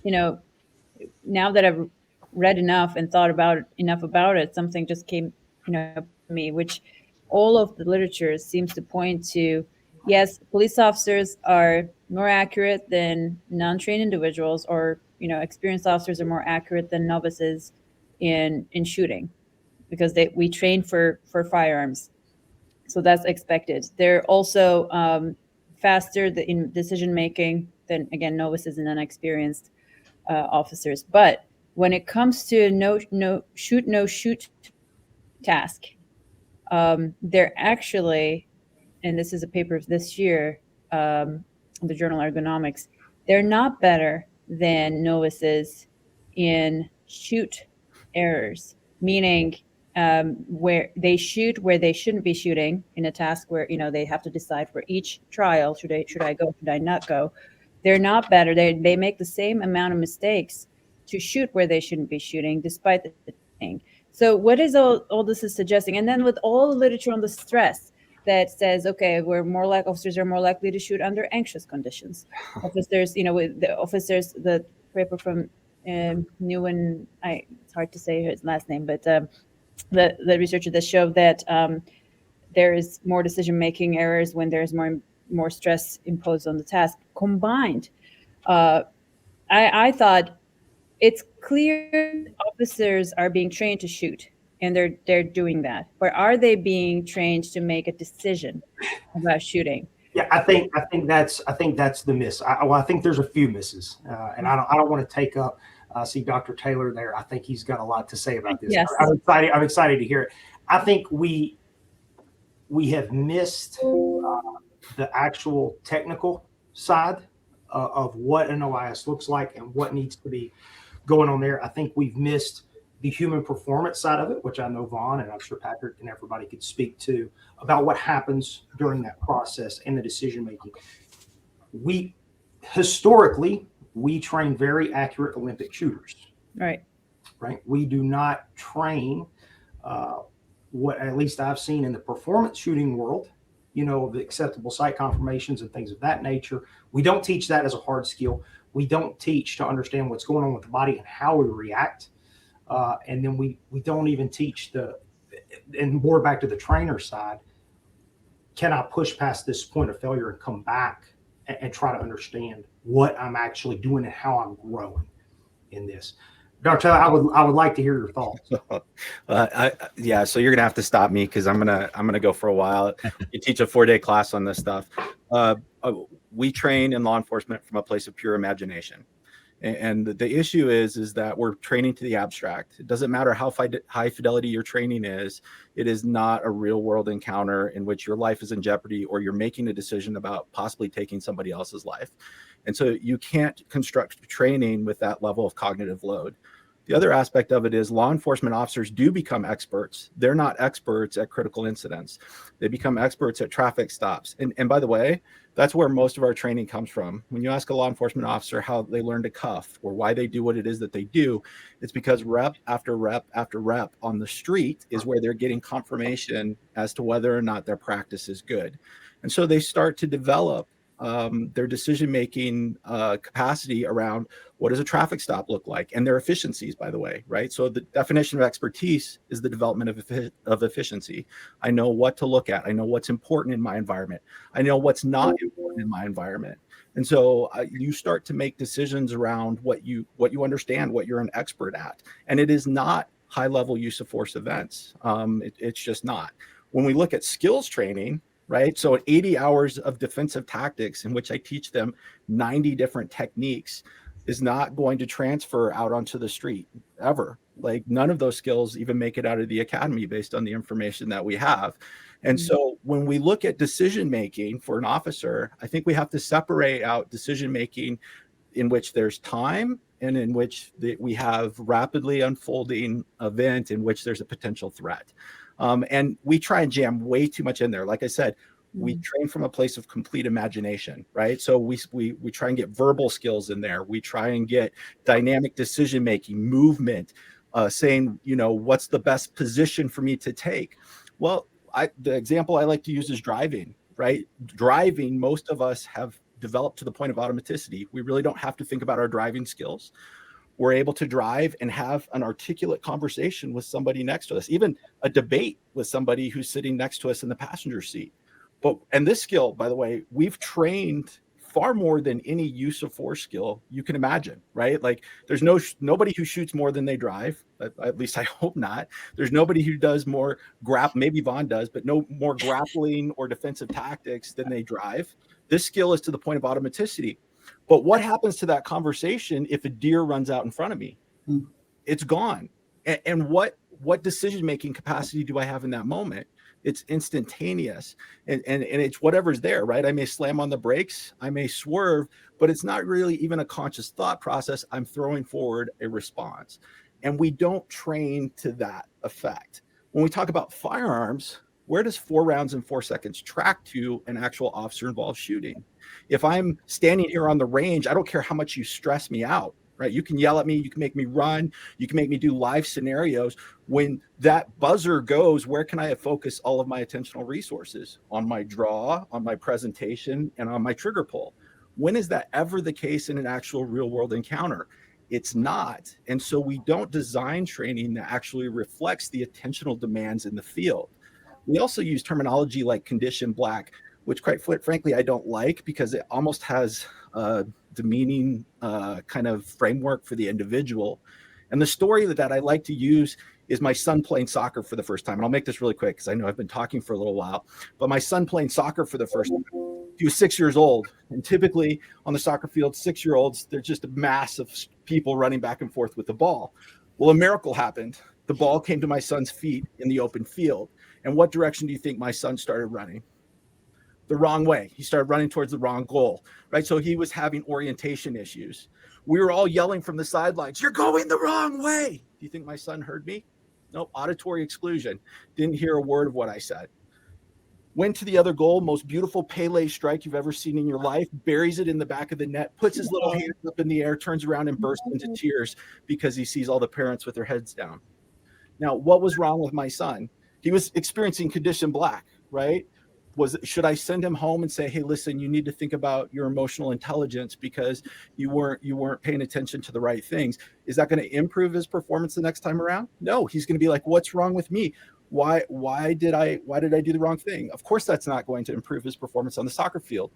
Speaker 3: now that I've read enough and thought enough about it, something just came, to me, which all of the literature seems to point to. Yes, police officers are more accurate than non-trained individuals, or experienced officers are more accurate than novices in shooting, because we train for firearms. So that's expected. They're also faster in decision making than, again, novices and unexperienced officers. But when it comes to no shoot task, they're actually, and this is a paper of this year, in the journal Ergonomics, they're not better than novices in shoot errors, meaning where they shoot where they shouldn't be shooting in a task where they have to decide for each trial, should I go, should I not go. They're not better. They make the same amount of mistakes to shoot where they shouldn't be shooting, despite the thing. So what is all this is suggesting? And then with all the literature on the stress that says, okay, officers are more likely to shoot under anxious conditions. Officers, the paper from Newen, it's hard to say his last name, but the researcher that showed that there is more decision-making errors when there's more stress imposed on the task. Combined, I thought it's clear officers are being trained to shoot, and they're doing that. But are they being trained to make a decision about shooting?
Speaker 8: Yeah, I think that's the miss. I think there's a few misses, and I don't want to take up. See Dr. Taylor there. I think he's got a lot to say about this.
Speaker 3: Yes.
Speaker 8: I'm excited to hear it. I think we have missed the actual technical side of what an OIS looks like and what needs to be going on there. I think we've missed the human performance side of it, which I know Vaughn and I'm sure Patrick and everybody could speak to about what happens during that process and the decision making. Historically, we train very accurate Olympic shooters.
Speaker 3: Right.
Speaker 8: We do not train what at least I've seen in the performance shooting world, the acceptable sight confirmations and things of that nature. We don't teach that as a hard skill. We don't teach to understand what's going on with the body and how we react. And then we don't even teach and more back to the trainer side, can I push past this point of failure and come back and try to understand what I'm actually doing and how I'm growing in this. Dr. Taylor, I would like to hear your thoughts.
Speaker 7: Yeah, so you're gonna have to stop me because I'm gonna go for a while. You teach a 4-day class on this stuff. We train in law enforcement from a place of pure imagination. And the issue is that we're training to the abstract. It doesn't matter how high fidelity your training is. It is not a real world encounter in which your life is in jeopardy or you're making a decision about possibly taking somebody else's life. And so you can't construct training with that level of cognitive load. The other aspect of it is law enforcement officers do become experts. They're not experts at critical incidents. They become experts at traffic stops. And by the way, that's where most of our training comes from. When you ask a law enforcement officer how they learn to cuff or why they do what it is that they do, it's because rep after rep after rep on the street is where they're getting confirmation as to whether or not their practice is good. And so they start to develop their decision-making capacity around what does a traffic stop look like and their efficiencies, by the way, right? So the definition of expertise is the development of efficiency. I know what to look at. I know what's important in my environment. I know what's not important in my environment. And so you start to make decisions around what you understand, what you're an expert at. And it is not high-level use of force events. It's just not. When we look at skills training, right? So 80 hours of defensive tactics in which I teach them 90 different techniques is not going to transfer out onto the street ever. Like none of those skills even make it out of the academy based on the information that we have. And so when we look at decision-making for an officer, I think we have to separate out decision-making in which there's time and in which we have rapidly unfolding event in which there's a potential threat. And we try and jam way too much in there. Like I said, We train from a place of complete imagination, right? So we try and get verbal skills in there. We try and get dynamic decision making, movement, saying, what's the best position for me to take? Well, the example I like to use is driving, right? Driving, most of us have developed to the point of automaticity. We really don't have to think about our driving skills. We're able to drive and have an articulate conversation with somebody next to us, even a debate with somebody who's sitting next to us in the passenger seat. And this skill, by the way, we've trained far more than any use of force skill you can imagine, right? Like there's nobody who shoots more than they drive. At least I hope not. There's nobody who does more maybe Vaughn does, but no more grappling or defensive tactics than they drive. This skill is to the point of automaticity. But what happens to that conversation if a deer runs out in front of me? It's gone. And what decision-making capacity do I have in that moment? It's instantaneous, and it's whatever's there, right? I may slam on the brakes, I may swerve, but it's not really even a conscious thought process. I'm throwing forward a response, and we don't train to that effect. When we talk about firearms, where does 4 rounds in 4 seconds track to an actual officer-involved shooting? If I'm standing here on the range, I don't care how much you stress me out, right? You can yell at me, you can make me run, you can make me do live scenarios. When that buzzer goes, where can I focus all of my attentional resources? On my draw, on my presentation, and on my trigger pull. When is that ever the case in an actual real world encounter? It's not. And so we don't design training that actually reflects the attentional demands in the field. We also use terminology like condition black, which quite frankly, I don't like because it almost has a demeaning kind of framework for the individual. And the story that I like to use is my son playing soccer for the first time. And I'll make this really quick because I know I've been talking for a little while, but my son playing soccer for the first time, he was 6 years old. And typically on the soccer field, 6-year-olds, they're just a mass of people running back and forth with the ball. Well, a miracle happened. The ball came to my son's feet in the open field. And what direction do you think my son started running? The wrong way. He started running towards the wrong goal, right? So he was having orientation issues. We were all yelling from the sidelines, "You're going the wrong way." Do you think my son heard me? Nope, auditory exclusion. Didn't hear a word of what I said. Went to the other goal, most beautiful Pele strike you've ever seen in your life, buries it in the back of the net, puts his little hands up in the air, turns around and bursts into tears because he sees all the parents with their heads down. Now, what was wrong with my son? He was experiencing condition black, right? Should I send him home and say, "Hey, listen, you need to think about your emotional intelligence because you weren't paying attention to the right things"? Is that going to improve his performance the next time around? No, he's going to be like, "What's wrong with me? Why did I do the wrong thing?" Of course, that's not going to improve his performance on the soccer field.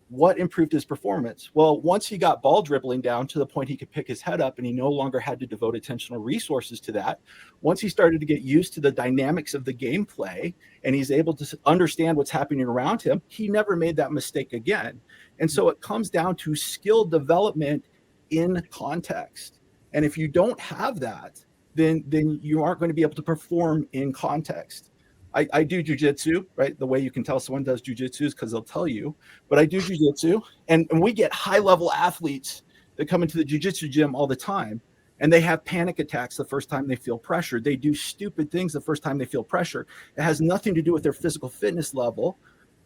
Speaker 7: What improved his performance? Well, once he got ball dribbling down to the point he could pick his head up and he no longer had to devote attentional resources to that, once he started to get used to the dynamics of the gameplay and he's able to understand what's happening around him, he never made that mistake again. And so it comes down to skill development in context. And if you don't have that, then you aren't going to be able to perform in context. I do jujitsu, right? The way you can tell someone does jujitsu is because they'll tell you, but I do jujitsu, and we get high-level athletes that come into the jujitsu gym all the time, and they have panic attacks the first time they feel pressure. They do stupid things the first time they feel pressure. It has nothing to do with their physical fitness level.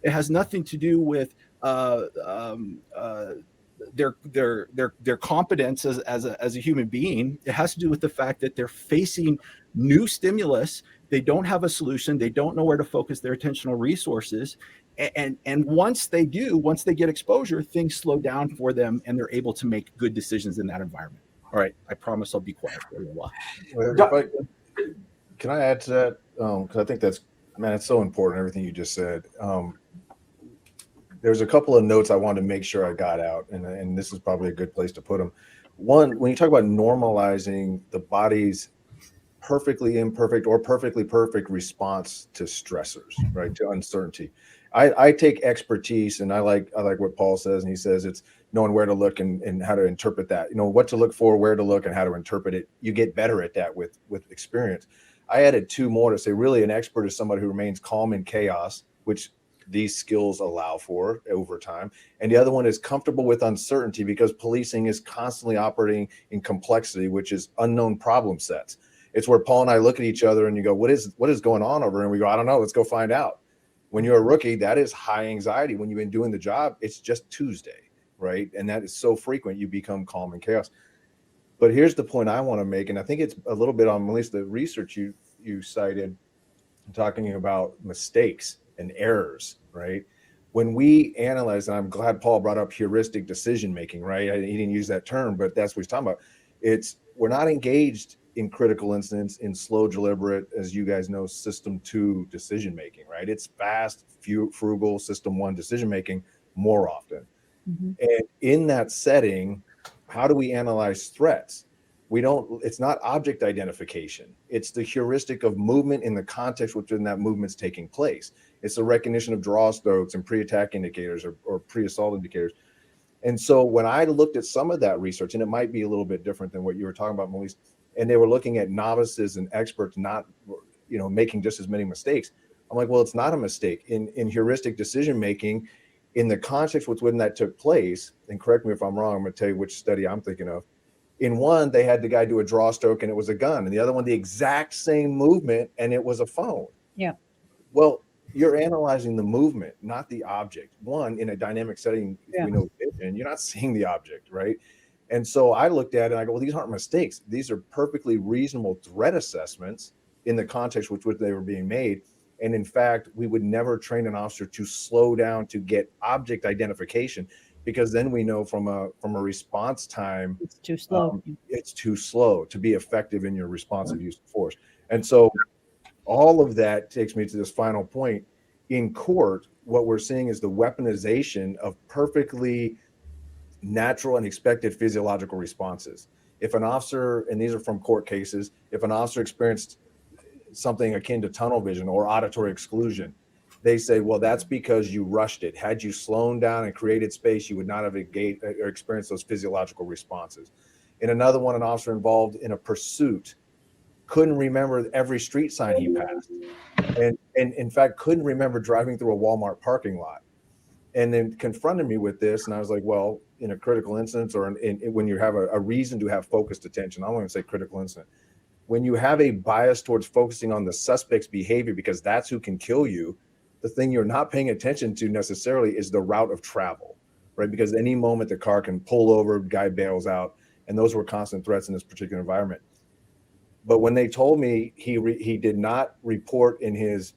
Speaker 7: It has nothing to do with their competence as a human being. It has to do with the fact that they're facing new stimulus. They don't have a solution. They don't know where to focus their attentional resources. And once they get exposure, things slow down for them and they're able to make good decisions in that environment. All right. I promise I'll be quiet for a little while.
Speaker 6: Can I add to that? Because I think it's so important, everything you just said. There's a couple of notes I wanted to make sure I got out, and this is probably a good place to put them. One, when you talk about normalizing the body's perfectly imperfect or perfectly perfect response to stressors, right, to uncertainty. I take expertise, and I like what Paul says, and he says it's knowing where to look and how to interpret that. What to look for, where to look, and how to interpret it. You get better at that with experience. I added 2 more to say really an expert is somebody who remains calm in chaos, which these skills allow for over time. And the other one is comfortable with uncertainty, because policing is constantly operating in complexity, which is unknown problem sets. It's where Paul and I look at each other and you go, what is going on over here? And we go, I don't know, let's go find out. When you're a rookie, that is high anxiety. When you've been doing the job, it's just Tuesday, right? And that is so frequent, you become calm in chaos. But here's the point I want to make, and I think it's a little bit on at least the research you cited, talking about mistakes and errors, right? When we analyze, and I'm glad Paul brought up heuristic decision making, right? He didn't use that term, but that's what he's talking about. We're not engaged in critical incidents in slow, deliberate, as you guys know, system 2 decision making, right? It's fast, frugal, system 1 decision making more often. Mm-hmm. And in that setting, how do we analyze threats? It's not object identification. It's the heuristic of movement in the context within that movement's taking place. It's the recognition of draw strokes and pre-attack indicators or pre-assault indicators. And so when I looked at some of that research, and it might be a little bit different than what you were talking about, Melis, and they were looking at novices and experts not, making just as many mistakes. I'm like, well, it's not a mistake. In heuristic decision making, in the context within that took place, and correct me if I'm wrong, I'm going to tell you which study I'm thinking of. In one, they had the guy do a draw stroke and it was a gun. And the other one, the exact same movement and it was a phone.
Speaker 3: Yeah.
Speaker 6: Well, you're analyzing the movement, not the object. One, in a dynamic setting, if we know vision, you're not seeing the object, right? And so I looked at it and I go, well, these aren't mistakes. These are perfectly reasonable threat assessments in the context with which they were being made. And in fact, we would never train an officer to slow down to get object identification, because then we know from a response time,
Speaker 3: it's too slow.
Speaker 6: It's too slow to be effective in your responsive use of force. And so all of that takes me to this final point. In court, what we're seeing is the weaponization of perfectly natural and expected physiological responses. If an officer, and these are from court cases, if an officer experienced something akin to tunnel vision or auditory exclusion, they say, well, that's because you rushed it. Had you slowed down and created space, you would not have engaged or experienced those physiological responses. In another one, an officer involved in a pursuit couldn't remember every street sign he passed, and in fact couldn't remember driving through a Walmart parking lot, and then confronted me with this. And I was like, well, in a critical instance, or when you have a reason to have focused attention, I don't want to say critical incident, when you have a bias towards focusing on the suspect's behavior because that's who can kill you, the thing you're not paying attention to necessarily is the route of travel, right? Because any moment the car can pull over, guy bails out, and those were constant threats in this particular environment. But when they told me he did not report in his,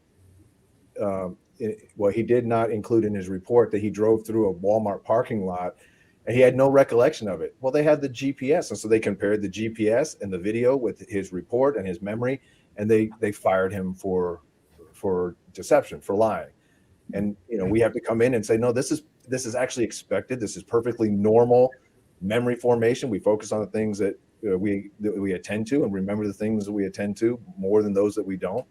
Speaker 6: he did not include in his report that he drove through a Walmart parking lot and he had no recollection of it. Well, they had the GPS. And so they compared the GPS and the video with his report and his memory, and they fired him for deception, for lying. And, we have to come in and say, no, this is actually expected. This is perfectly normal memory formation. We focus on the things that we attend to and remember the things that we attend to more than those that we don't.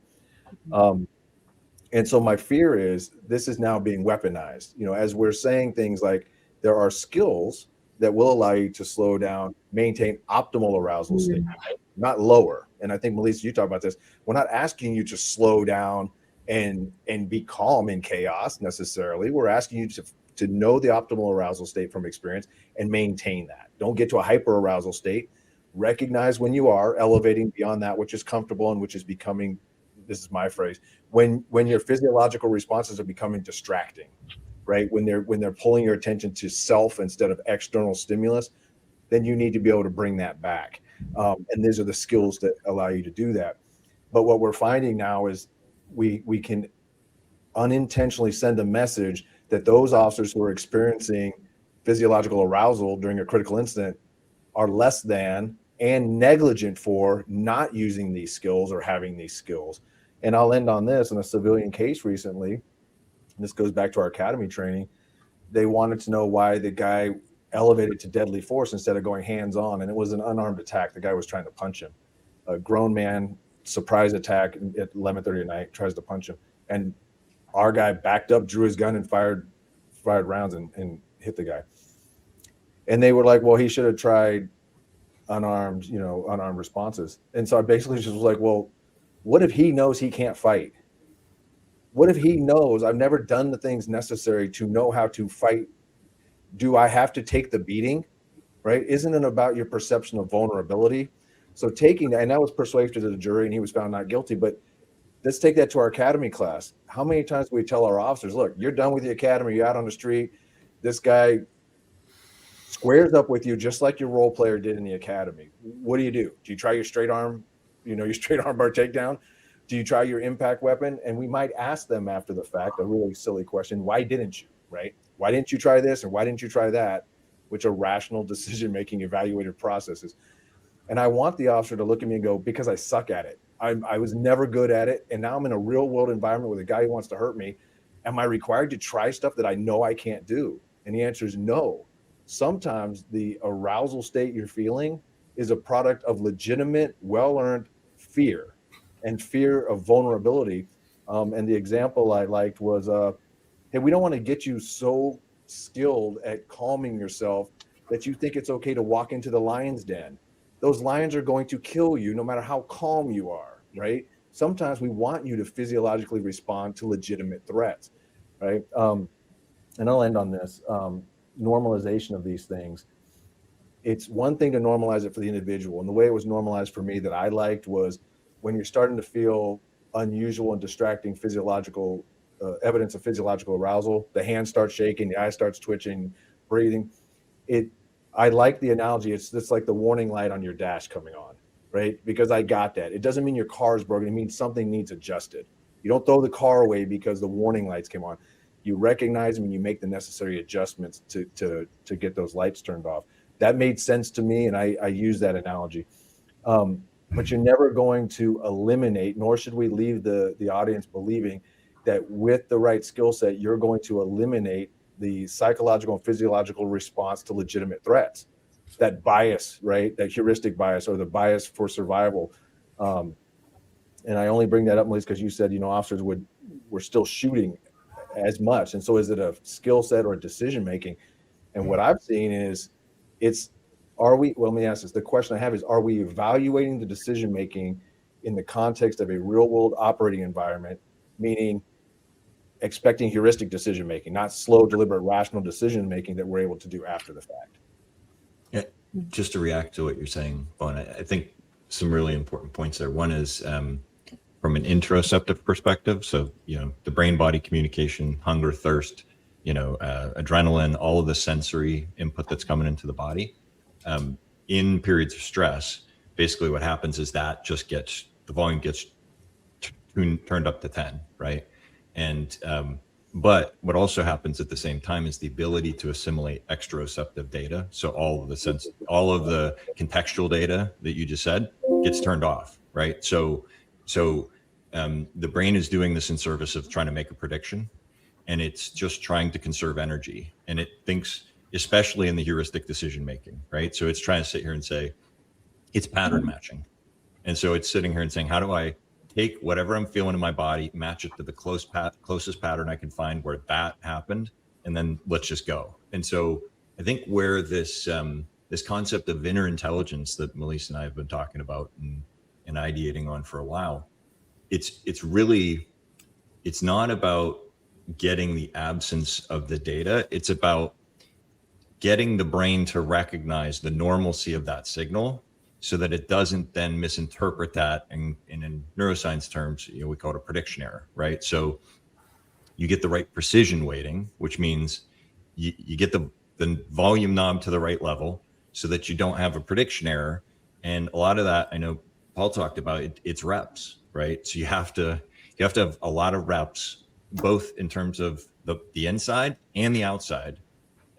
Speaker 6: And so my fear is this is now being weaponized, as we're saying things like there are skills that will allow you to slow down, maintain optimal arousal state, not lower. And I think, Melis, you talk about this. We're not asking you to slow down and be calm in chaos necessarily. We're asking you to know the optimal arousal state from experience and maintain that. Don't get to a hyper arousal state. Recognize when you are elevating beyond that which is comfortable and which is becoming, this is my phrase, when your physiological responses are becoming distracting, right? When they're pulling your attention to self instead of external stimulus, then you need to be able to bring that back. And these are the skills that allow you to do that. But what we're finding now is we can unintentionally send a message that those officers who are experiencing physiological arousal during a critical incident are less than and negligent for not using these skills or having these skills. And I'll end on this. In a civilian case recently, this goes back to our academy training, they wanted to know why the guy elevated to deadly force instead of going hands-on, and it was an unarmed attack. The guy was trying to punch him. A grown man, surprise attack at 11:30 at night, tries to punch him. And our guy backed up, drew his gun, and fired rounds and hit the guy. And they were like, well, he should have tried unarmed responses. And so I basically just was like, well, what if he knows he can't fight? What if he knows I've never done the things necessary to know how to fight? Do I have to take the beating, right? Isn't it about your perception of vulnerability? So taking that, and that was persuasive to the jury and he was found not guilty, but let's take that to our academy class. How many times do we tell our officers, look, you're done with the academy, you're out on the street, this guy squares up with you just like your role player did in the academy. What do? Do you try your straight arm, your straight arm bar takedown? Do you try your impact weapon? And we might ask them after the fact, a really silly question, why didn't you, right? Why didn't you try this or why didn't you try that? Which are rational decision-making evaluated processes. And I want the officer to look at me and go, because I suck at it. I was never good at it. And now I'm in a real world environment with a guy who wants to hurt me. Am I required to try stuff that I know I can't do? And the answer is no. Sometimes the arousal state you're feeling is a product of legitimate, well-earned fear and fear of vulnerability. And the example I liked was, hey, we don't want to get you so skilled at calming yourself that you think it's okay to walk into the lion's den. Those lions are going to kill you no matter how calm you are, right? Sometimes we want you to physiologically respond to legitimate threats, right? And I'll end on this. Normalization of these things. It's one thing to normalize it for the individual. And the way it was normalized for me that I liked was when you're starting to feel unusual and distracting physiological evidence of physiological arousal, the hand starts shaking, the eye starts twitching, breathing. I like the analogy. It's just like the warning light on your dash coming on, right? Because I got that. It doesn't mean your car is broken. It means something needs adjusted. You don't throw the car away because the warning lights came on. You recognize them and you make the necessary adjustments to get those lights turned off. That made sense to me, and I use that analogy. But you're never going to eliminate, nor should we leave the audience believing that with the right skill set, you're going to eliminate the psychological and physiological response to legitimate threats. That bias, right? That heuristic bias or the bias for survival. And I only bring that up, Melis, because you said, officers were still shooting as much. And so is it a skill set or a decision making? And what I've seen is let me ask this. The question I have is, are we evaluating the decision making in the context of a real world operating environment, meaning expecting heuristic decision making, not slow, deliberate, rational decision making that we're able to do after the fact?
Speaker 4: Yeah, just to react to what you're saying, Bon, I think some really important points there. One is from an interoceptive perspective. So, the brain-body communication, hunger, thirst, adrenaline, all of the sensory input that's coming into the body. In periods of stress, basically what happens is that just the volume gets turned up to 10, right? And but what also happens at the same time is the ability to assimilate exteroceptive data. So all of the contextual data that you just said gets turned off, right? So the brain is doing this in service of trying to make a prediction, and it's just trying to conserve energy. And it thinks, especially in the heuristic decision making, right? So it's trying to sit here and say, it's pattern matching. And so it's sitting here and saying, how do I take whatever I'm feeling in my body, match it to the closest pattern I can find where that happened, and then let's just go. And so I think where this concept of inner intelligence that Melis and I have been talking about and ideating on for a while, it's not about getting the absence of the data. It's about getting the brain to recognize the normalcy of that signal so that it doesn't then misinterpret that. And in neuroscience terms, we call it a prediction error, right? So you get the right precision weighting, which means you get the volume knob to the right level so that you don't have a prediction error. And a lot of that, I know Paul talked about, it's reps, right? So you have to have a lot of reps, both in terms of the inside and the outside,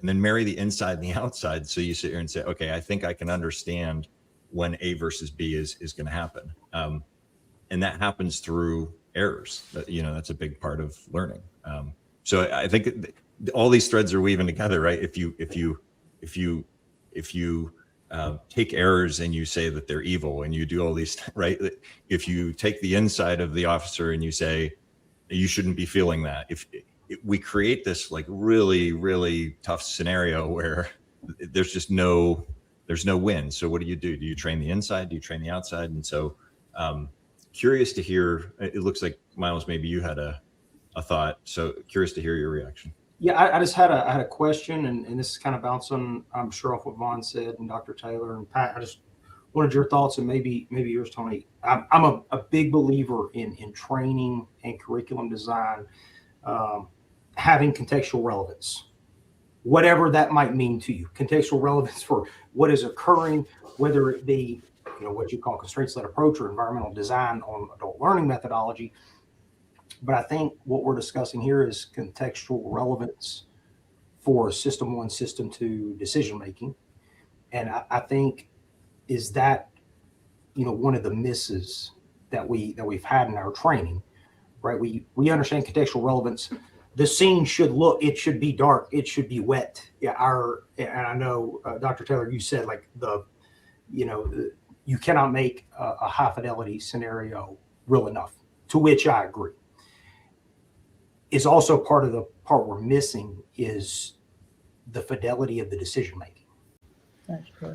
Speaker 4: and then marry the inside and the outside. So you sit here and say, okay, I think I can understand when A versus B is going to happen. And that happens through errors. That's a big part of learning. So I think all these threads are weaving together, right? If you take errors and you say that they're evil and you do all these, right? If you take the inside of the officer and you say, you shouldn't be feeling that. We create this like really, really tough scenario where there's no win. So what do? Do you train the inside? Do you train the outside? And so curious to hear, it looks like Miles, maybe you had a thought. So curious to hear your reaction.
Speaker 8: Yeah, I just had a question, and this is kind of bouncing, I'm sure, off what Vaughn said and Dr. Taylor and Pat. I just wanted your thoughts, and maybe yours, Tony. I'm a big believer in training and curriculum design having contextual relevance, whatever that might mean to you. Contextual relevance for what is occurring, whether it be what you call constraints-led approach or environmental design on adult learning methodology. But I think what we're discussing here is contextual relevance for system 1, system 2 decision making, and I think is that one of the misses that we've had in our training, right? We understand contextual relevance. The scene should be dark, it should be wet. Yeah, and I know Dr. Taylor, you said like you cannot make a high fidelity scenario real enough, to which I agree. Is also part of the part we're missing is the fidelity of the decision making.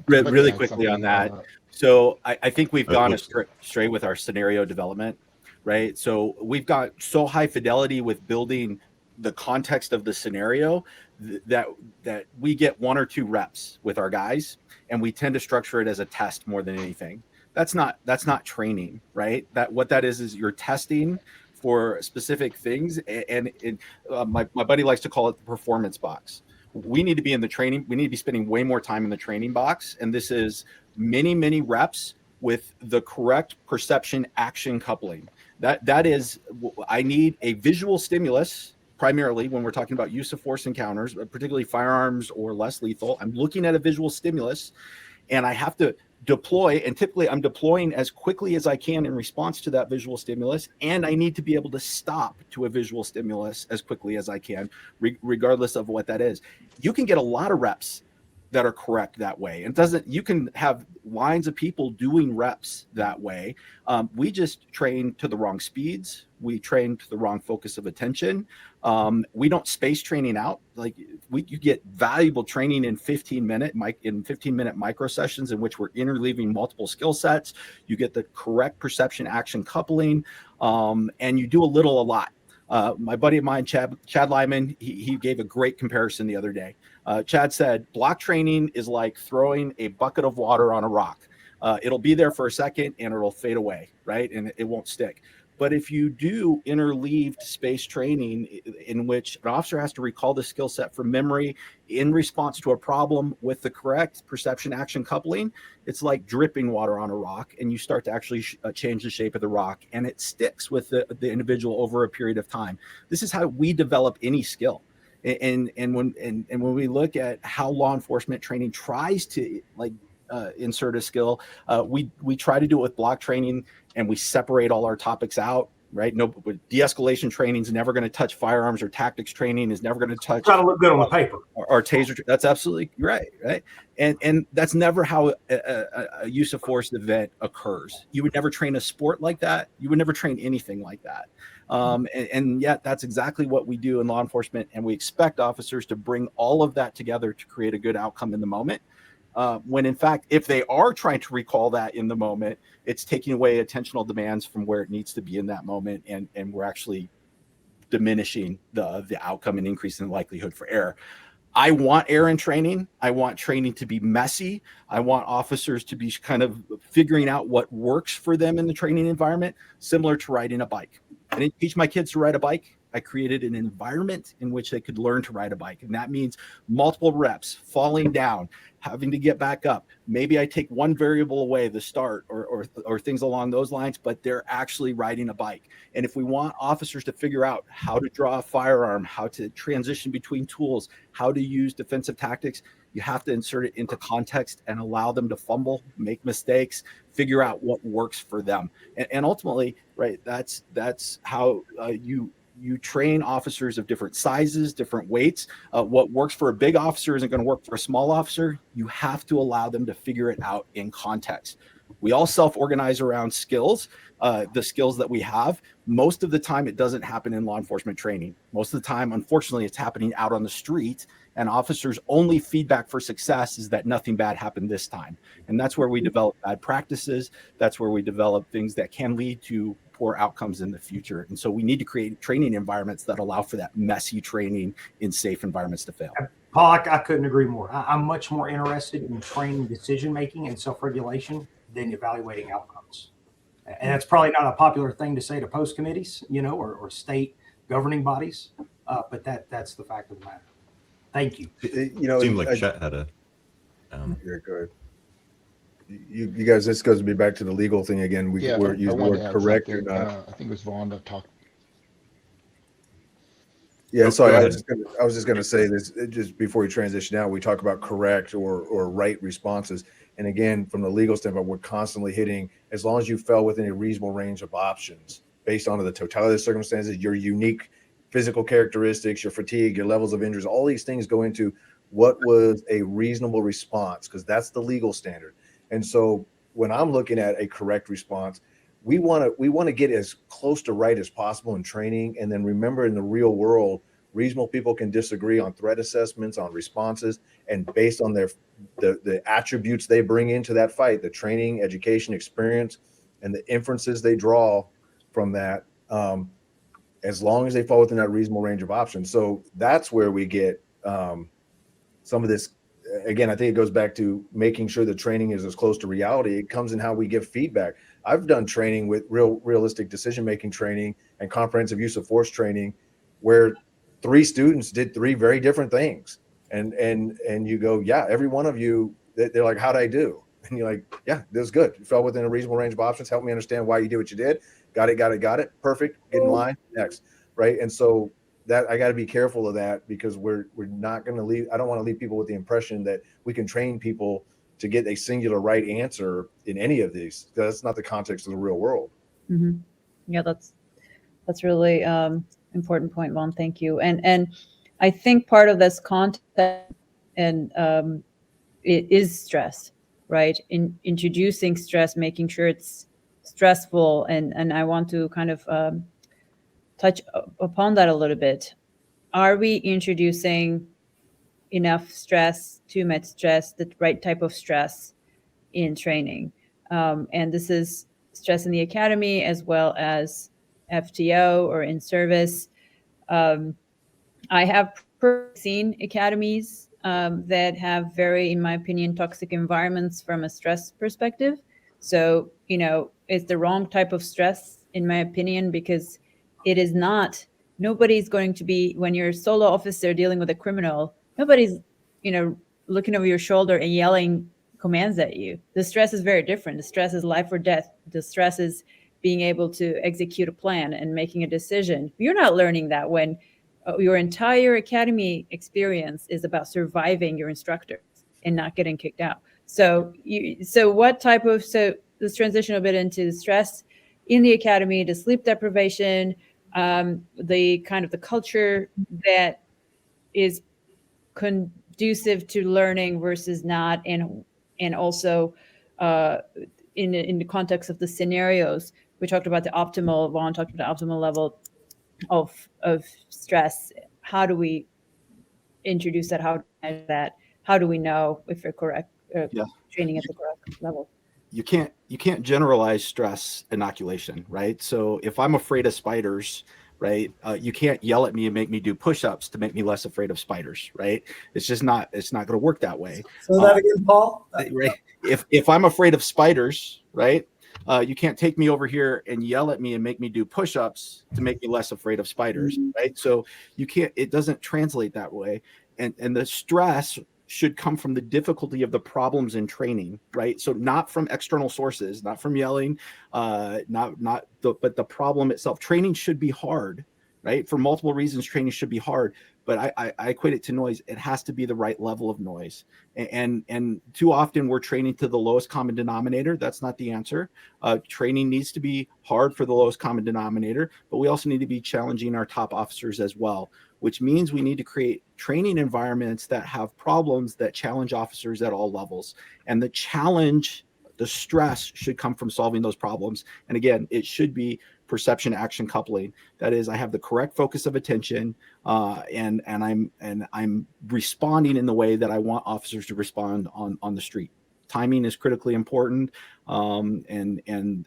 Speaker 7: Really quickly on that. So I think we've gone astray with our scenario development, right? So we've got so high fidelity with building the context of the scenario that we get 1 or 2 reps with our guys, and we tend to structure it as a test more than anything. That's not training, right? What that is you're testing for specific things, and my buddy likes to call it the performance box. We need to be in the training. We need to be spending way more time in the training box. And this is many reps with the correct perception action coupling. That is, I need a visual stimulus primarily when we're talking about use of force encounters, particularly firearms or less lethal. I'm looking at a visual stimulus and I have to deploy, and typically I'm deploying as quickly as I can in response to that visual stimulus, and I need to be able to stop to a visual stimulus as quickly as I can, regardless of what that is. You can get a lot of reps that are correct that way, and you can have lines of people doing reps that way. We just train to the wrong speeds. We train to the wrong focus of attention. We don't space training out. Like you get valuable training in 15-minute micro sessions in which we're interleaving multiple skill sets. You get the correct perception action coupling, and you do a lot. My buddy of mine, Chad Lyman, he gave a great comparison the other day. Chad said, block training is like throwing a bucket of water on a rock. It'll be there for a second and it'll fade away, right? And it won't stick. But if you do interleaved space training in which an officer has to recall the skill set from memory in response to a problem with the correct perception action coupling, it's like dripping water on a rock, and you start to actually change the shape of the rock, and it sticks with the individual over a period of time. This is how we develop any skill. And when we look at how law enforcement training tries to insert a skill, we try to do it with block training, and we separate all our topics out, right? No, de-escalation training is never going to touch firearms, or tactics training is never going to touch.
Speaker 8: Try to look good on the paper.
Speaker 7: Or taser. That's absolutely right. And that's never how a use of force event occurs. You would never train a sport like that. You would never train anything like that. And yet that's exactly what we do in law enforcement. And we expect officers to bring all of that together to create a good outcome in the moment. When in fact, if they are trying to recall that in the moment, it's taking away attentional demands from where it needs to be in that moment. And we're actually diminishing the outcome and increasing the likelihood for error. I want error in training. I want training to be messy. I want officers to be kind of figuring out what works for them in the training environment, similar to riding a bike. I didn't teach my kids to ride a bike. I created an environment in which they could learn to ride a bike. And that means multiple reps, falling down, having to get back up. Maybe I take one variable away, the start or things along those lines, but they're actually riding a bike. And if we want officers to figure out how to draw a firearm, how to transition between tools, how to use defensive tactics, you have to insert it into context and allow them to fumble, make mistakes, figure out what works for them. And ultimately, right, that's how you train officers of different sizes, different weights. What works for a big officer isn't going to work for a small officer. You have to allow them to figure it out in context. We all self-organize around skills, the skills that we have. Most of the time, it doesn't happen in law enforcement training. Most of the time, unfortunately, it's happening out on the street, and officers' only feedback for success is that nothing bad happened this time. And that's where we develop bad practices. That's where we develop things that can lead to poor outcomes in the future. And so we need to create training environments that allow for that messy training in safe environments to fail.
Speaker 8: Paul, I couldn't agree more. I'm much more interested in training decision-making and self-regulation than evaluating outcomes. And that's probably not a popular thing to say to post committees, or state governing bodies, but that's the fact of the matter. Thank you.
Speaker 4: Seemed like Chet had a.
Speaker 6: Yeah, go ahead. You guys, this goes back to the legal thing again. We're using the word correct or not.
Speaker 9: I think it was Vaughn that talked.
Speaker 6: Yeah, sorry. I was just going to say this just before we transition out. We talk about correct or right responses, and again, from the legal standpoint, we're constantly hitting as long as you fell within a reasonable range of options based on the totality of the circumstances, your unique physical characteristics, your fatigue, your levels of injuries. All these things go into what was a reasonable response, because that's the legal standard. And so when I'm looking at a correct response, we want to get as close to right as possible in training. And then remember, in the real world, reasonable people can disagree on threat assessments, on responses, and based on the attributes they bring into that fight, the training, education, experience, and the inferences they draw from that, as long as they fall within that reasonable range of options. So that's where we get some of this. Again, I think it goes back to making sure the training is as close to reality. It comes in how we give feedback. I've done training with realistic decision-making training and comprehensive use of force training where 3 students did 3 very different things. And you go, yeah, every one of you, they're like, how'd I do? And you're like, yeah, this is good. You fell within a reasonable range of options. Help me understand why you did what you did. Got it. Perfect. Get in line. Next. Right. And so that I got to be careful of that, because we're not going to leave. I don't want to leave people with the impression that we can train people to get a singular right answer in any of these. That's not the context of the real world.
Speaker 3: Mm-hmm. Yeah, that's really important point, Vaughn. Thank you. And I think part of this content and it is stress, right? In introducing stress, making sure it's stressful, and I want to kind of touch upon that a little bit. Are we introducing enough stress, too much stress, the right type of stress in training? And this is stress in the academy as well as FTO or in service. I have seen academies that have very, in my opinion, toxic environments from a stress perspective. So, it's the wrong type of stress, in my opinion, because it is not, nobody's going to be, when you're a solo officer dealing with a criminal, nobody's, looking over your shoulder and yelling commands at you. The stress is very different. The stress is life or death. The stress is being able to execute a plan and making a decision. You're not learning that when your entire academy experience is about surviving your instructors and not getting kicked out. So let's transition a bit into stress in the academy, the sleep deprivation, the kind of the culture that is conducive to learning versus not, and also in the context of the scenarios. We talked about the optimal, Vaughn talked about the optimal level of stress. How do we introduce that? How do we measure that? How do we know if we're correct, training at the correct level?
Speaker 7: You can't generalize stress inoculation, right? So if I'm afraid of spiders, right, you can't yell at me and make me do push-ups to make me less afraid of spiders, right? It's not going to work that way.
Speaker 5: So that again, Paul.
Speaker 7: Right? If I'm afraid of spiders, right, you can't take me over here and yell at me and make me do push-ups to make me less afraid of spiders, right? So you can't. It doesn't translate that way, and the stress should come from the difficulty of the problems in training, right? So not from external sources, not from yelling, but the problem itself. Training should be hard, right? For multiple reasons, training should be hard, but I equate it to noise. It has to be the right level of noise. And too often we're training to the lowest common denominator. That's not the answer. Training needs to be hard for the lowest common denominator, but we also need to be challenging our top officers as well, which means we need to create training environments that have problems that challenge officers at all levels. And the stress should come from solving those problems. And again, it should be perception action coupling. That is, I have the correct focus of attention, and I'm responding in the way that I want officers to respond on the street. Timing is critically important, and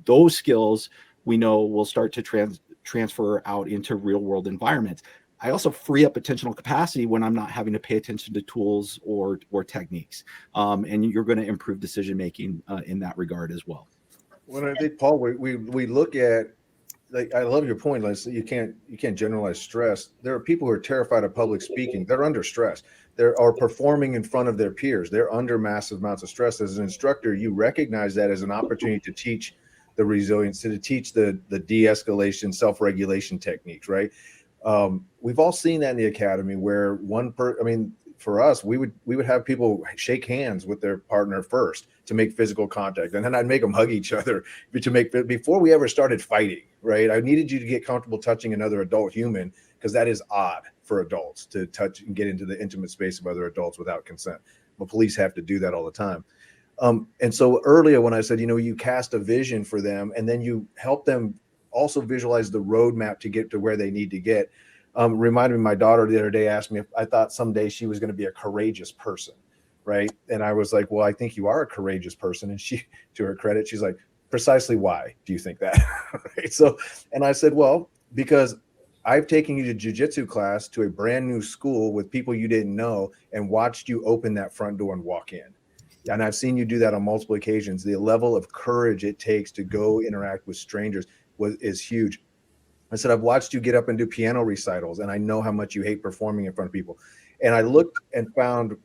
Speaker 7: those skills we know will start to transfer out into real world environments. I also free up attentional capacity when I'm not having to pay attention to tools or techniques. And you're going to improve decision making in that regard as well.
Speaker 6: Well, I think, Paul, we look at, like, I love your point. Like, you can't generalize stress. There are people who are terrified of public speaking. They're under stress. They are performing in front of their peers. They're under massive amounts of stress. As an instructor, you recognize that as an opportunity to teach the resilience, to teach the de-escalation, self-regulation techniques, right? We've all seen that in the academy where for us, we would have people shake hands with their partner first to make physical contact, and then I'd make them hug each other before we ever started fighting, right? I needed you to get comfortable touching another adult human, because that is odd for adults to touch and get into the intimate space of other adults without consent. But police have to do that all the time. And so earlier when I said, you cast a vision for them, and then you help them also visualize the roadmap to get to where they need to get. Reminded me, my daughter the other day asked me if I thought someday she was going to be a courageous person, right? And I was like, well, I think you are a courageous person. And she, to her credit, she's like, precisely why do you think that? Right? So, and I said, well, because I've taken you to jiu-jitsu class to a brand new school with people you didn't know and watched you open that front door and walk in. And I've seen you do that on multiple occasions. The level of courage it takes to go interact with strangers is huge. I said, I've watched you get up and do piano recitals, and I know how much you hate performing in front of people. And I looked and found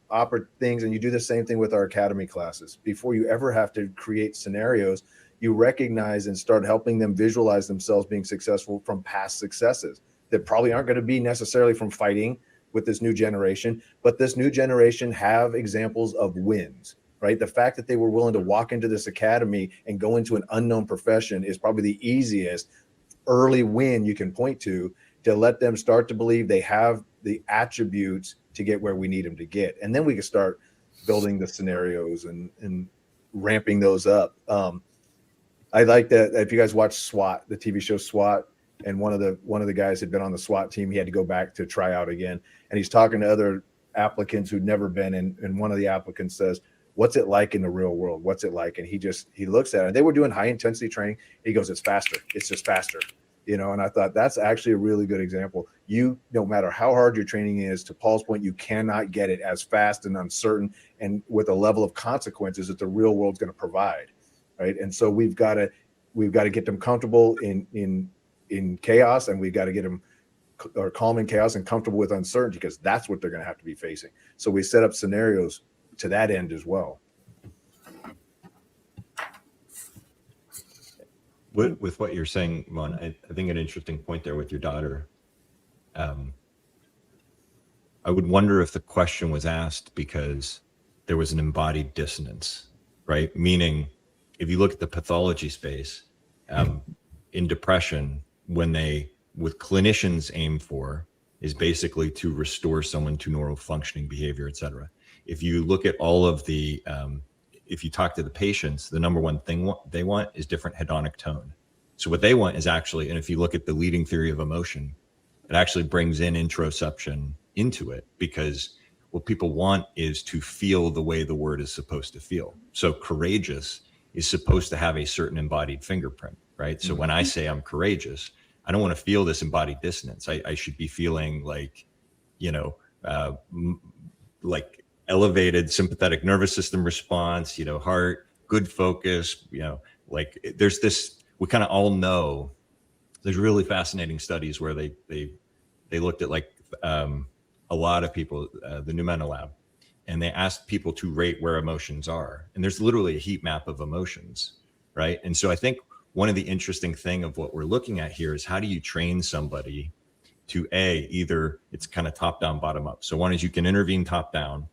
Speaker 6: things, and you do the same thing with our academy classes. Before you ever have to create scenarios, you recognize and start helping them visualize themselves being successful from past successes that probably aren't going to be necessarily from fighting with this new generation, but this new generation have examples of wins, right? The fact that they were willing to walk into this academy and go into an unknown profession is probably the easiest early win you can point to let them start to believe they have the attributes to get where we need them to get. And then we can start building the scenarios and ramping those up. I like that. If you guys watch SWAT, the TV show SWAT, and one of the guys had been on the SWAT team, he had to go back to try out again. And he's talking to other applicants who'd never been in. And one of the applicants says, what's it like in the real world? What's it like? And he looks at it. They were doing high intensity training. He goes, it's faster. It's just faster. And I thought that's actually a really good example. No matter how hard your training is, to Paul's point, you cannot get it as fast and uncertain and with a level of consequences that the real world's going to provide. Right. And so we've got to get them comfortable in chaos, and we've got to get them calm in chaos and comfortable with uncertainty, because that's what they're going to have to be facing. So we set up scenarios to that end as well.
Speaker 4: With what you're saying, Mon, I think an interesting point there with your daughter. I would wonder if the question was asked because there was an embodied dissonance, right? Meaning, if you look at the pathology space, in depression, with clinicians aim for is basically to restore someone to normal functioning behavior, et cetera. If you look at all of the, if you talk to the patients, the number one thing they want is different hedonic tone. So what they want is actually, and if you look at the leading theory of emotion, it actually brings in interoception into it, because what people want is to feel the way the word is supposed to feel. So courageous is supposed to have a certain embodied fingerprint, right? So when I say I'm courageous, I don't want to feel this embodied dissonance. I should be feeling like, like elevated sympathetic nervous system response, heart, good focus, like there's this, we kind of all know there's really fascinating studies where they looked at like a lot of people, the Pneumena Lab, and they asked people to rate where emotions are. And there's literally a heat map of emotions, right? And so I think one of the interesting thing of what we're looking at here is how do you train somebody to either it's kind of top down, bottom up. So one is you can intervene top down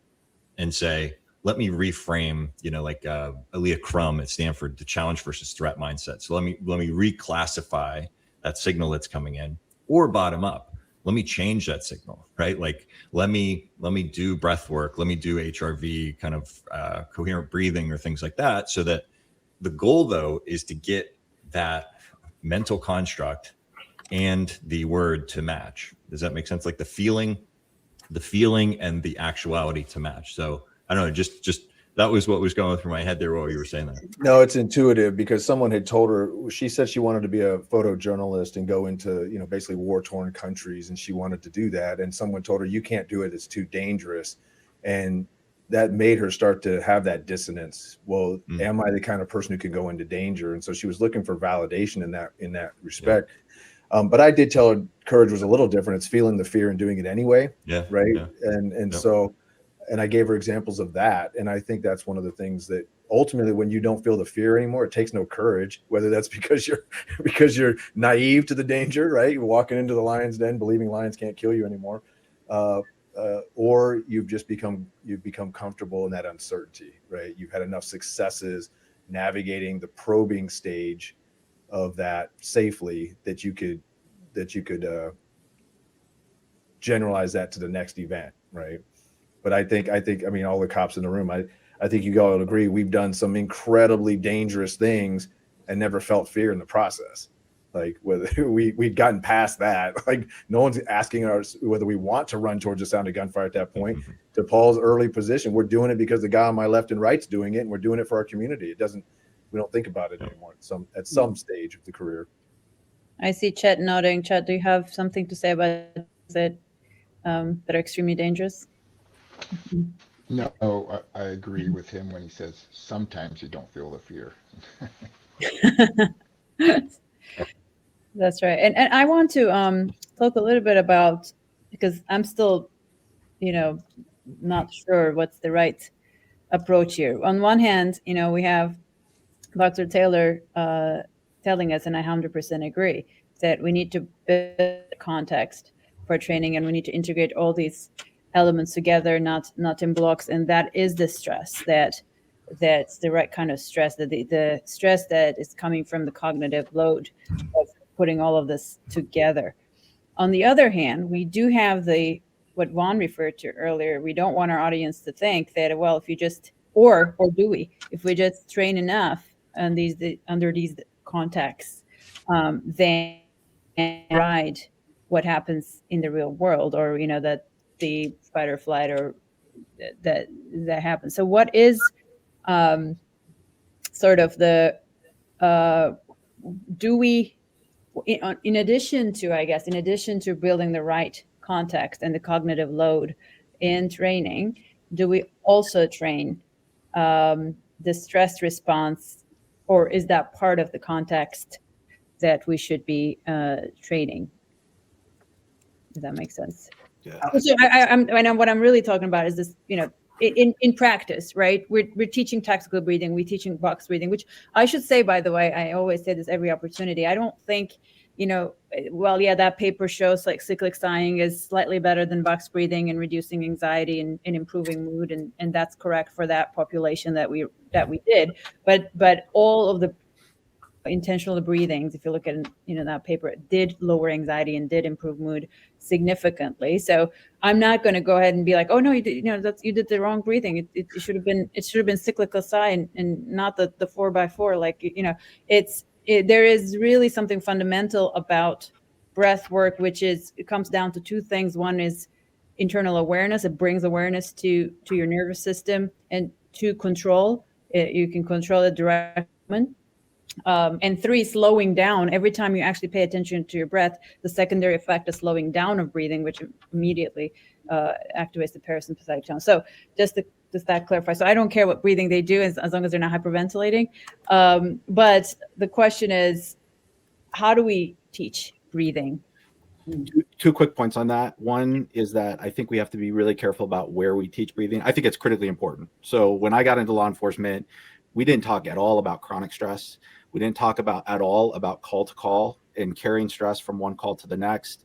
Speaker 4: and say, let me reframe, like Aaliyah Crum at Stanford, the challenge versus threat mindset. So let me reclassify that signal that's coming in, or bottom up. Let me change that signal, right? Like, let me do breath work. Let me do HRV, kind of coherent breathing or things like that. So that the goal though is to get that mental construct and the word to match. Does that make sense? Like the feeling and the actuality to match. So I don't know, just that was what was going through my head there while you were saying that.
Speaker 6: No, it's intuitive because someone had told her, she said she wanted to be a photojournalist and go into, basically war-torn countries, and she wanted to do that. And someone told her, you can't do it, it's too dangerous. And that made her start to have that dissonance. Well, am I the kind of person who can go into danger? And so she was looking for validation in that respect. Yeah. But I did tell her courage was a little different. It's feeling the fear and doing it anyway. Yeah. Right. Yeah. And so, and I gave her examples of that. And I think that's one of the things that ultimately, when you don't feel the fear anymore, it takes no courage, whether that's because you're naive to the danger, right? You're walking into the lion's den, believing lions can't kill you anymore. Or you've become comfortable in that uncertainty, right? You've had enough successes navigating the probing stage of that safely that you could generalize that to the next event, right? But I think all the cops in the room, I think you all agree we've done some incredibly dangerous things and never felt fear in the process. Like whether we'd gotten past that, like no one's asking us whether we want to run towards the sound of gunfire at that point. To Paul's early position, we're doing it because the guy on my left and right's doing it, and we're doing it for our community. We don't think about it anymore at some stage of the career.
Speaker 3: I see Chet nodding. Chet, do you have something to say about that that are extremely dangerous?
Speaker 9: No, I agree with him when he says sometimes you don't feel the fear.
Speaker 3: That's right. And I want to talk a little bit about, because I'm still, not sure what's the right approach here. On one hand, we have Dr. Taylor telling us, and I 100% agree, that we need to build context for training, and we need to integrate all these elements together, not in blocks. And that is the stress that's the right kind of stress, that the stress that is coming from the cognitive load of putting all of this together. On the other hand, we do have what Vaughn referred to earlier. We don't want our audience to think that, well, if you just, or do we, if we just train enough on under these contexts, then ride what happens in the real world, or that the fight or flight or that happens. So what is sort of the do we, in addition to building the right context and the cognitive load in training, do we also train the stress response, or is that part of the context that we should be training? Does that make sense?
Speaker 7: Yeah.
Speaker 3: So I know what I'm really talking about is this, in practice, right? We're teaching tactical breathing, we're teaching box breathing, which I should say, by the way, I always say this every opportunity. I don't think, that paper shows like cyclic sighing is slightly better than box breathing and reducing anxiety and improving mood, and that's correct for that population that we did. But all of the intentional breathings, if you look at that paper, it did lower anxiety and did improve mood significantly. So I'm not going to go ahead and be like, oh no, you did the wrong breathing. It should have been cyclical sigh and not the 4x4. Like there is really something fundamental about breath work, it comes down to two things. One is internal awareness. It brings awareness to your nervous system, and to control. You can control it directly. And three, slowing down. Every time you actually pay attention to your breath, the secondary effect of slowing down of breathing, which immediately activates the parasympathetic tone. So just that clarify. So I don't care what breathing they do as long as they're not hyperventilating. But the question is, how do we teach breathing?
Speaker 7: Two quick points on that. One is that I think we have to be really careful about where we teach breathing. I think it's critically important. So when I got into law enforcement, we didn't talk at all about chronic stress. We didn't talk at all about call to call and carrying stress from one call to the next.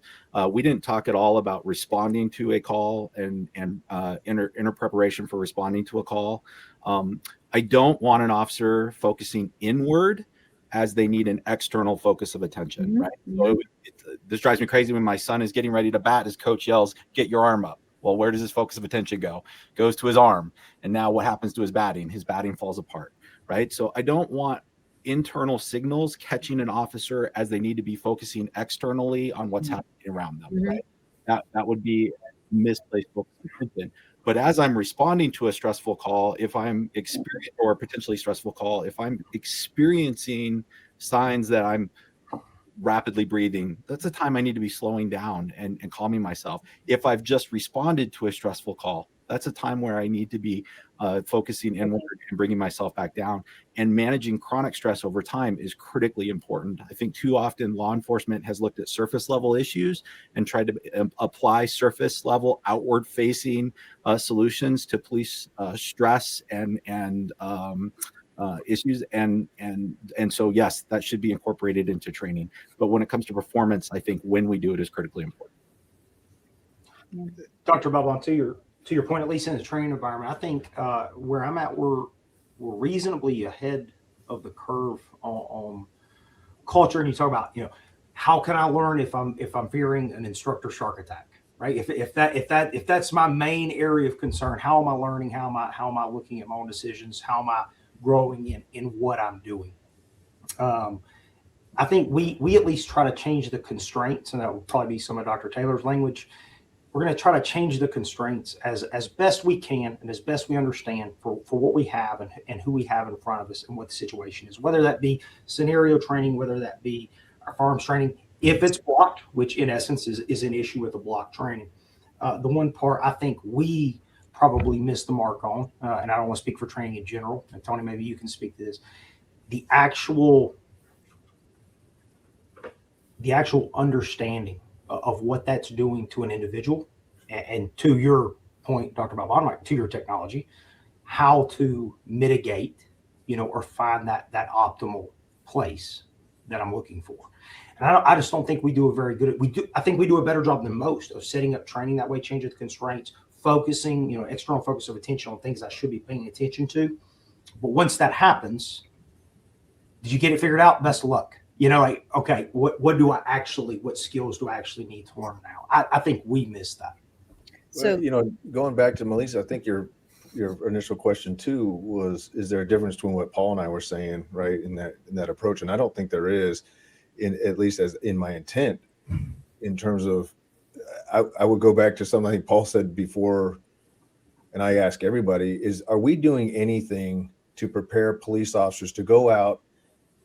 Speaker 7: We didn't talk at all about responding to a call and inner preparation for responding to a call. I don't want an officer focusing inward as they need an external focus of attention, right? So this drives me crazy when my son is getting ready to bat, his coach yells, "Get your arm up." Well, where does his focus of attention go? Goes to his arm. And now what happens to his batting? His batting falls apart, right? So I don't want internal signals catching an officer as they need to be focusing externally on what's happening around them, right? That would be misplaced focus of attention. But as I'm responding to a stressful call, if I'm or potentially stressful call, if I'm experiencing signs that I'm rapidly breathing, that's the time I need to be slowing down and calming myself. If I've just responded to a stressful call, that's a time where I need to be focusing inward and bringing myself back down. And managing chronic stress over time is critically important. I think too often law enforcement has looked at surface level issues and tried to apply surface level outward facing solutions to police stress and issues. And so, yes, that should be incorporated into training. But when it comes to performance, I think when we do it is critically important.
Speaker 8: Dr. Balban, to your point, at least in the training environment, I think where I'm at, we're reasonably ahead of the curve on culture. And you talk about, how can I learn if I'm fearing an instructor shark attack, right? If that's my main area of concern, how am I learning? How am I looking at my own decisions? How am I growing in what I'm doing? I think we at least try to change the constraints, and that will probably be some of Dr. Taylor's language. We're going to try to change the constraints as best we can and as best we understand for what we have and who we have in front of us and what the situation is, whether that be scenario training, whether that be our firearms training, if it's blocked, which in essence is an issue with the block training. The one part I think we probably missed the mark on, and I don't want to speak for training in general, and Tony, maybe you can speak to this, the actual understanding of what that's doing to an individual, and to your point, Dr. Balban, to your technology, how to mitigate, or find that optimal place that I'm looking for. And I just don't think we do a very good. I think we do a better job than most of setting up training that way, changing the constraints, focusing, external focus of attention on things I should be paying attention to. But once that happens, did you get it figured out? Best of luck. Okay, what skills do I actually need to learn now? I think we missed that.
Speaker 3: So,
Speaker 6: going back to Melissa, I think your initial question too was, is there a difference between what Paul and I were saying, right, in that approach? And I don't think there is, at least as in my intent, in terms of, I would go back to something I think Paul said before, and I ask everybody, are we doing anything to prepare police officers to go out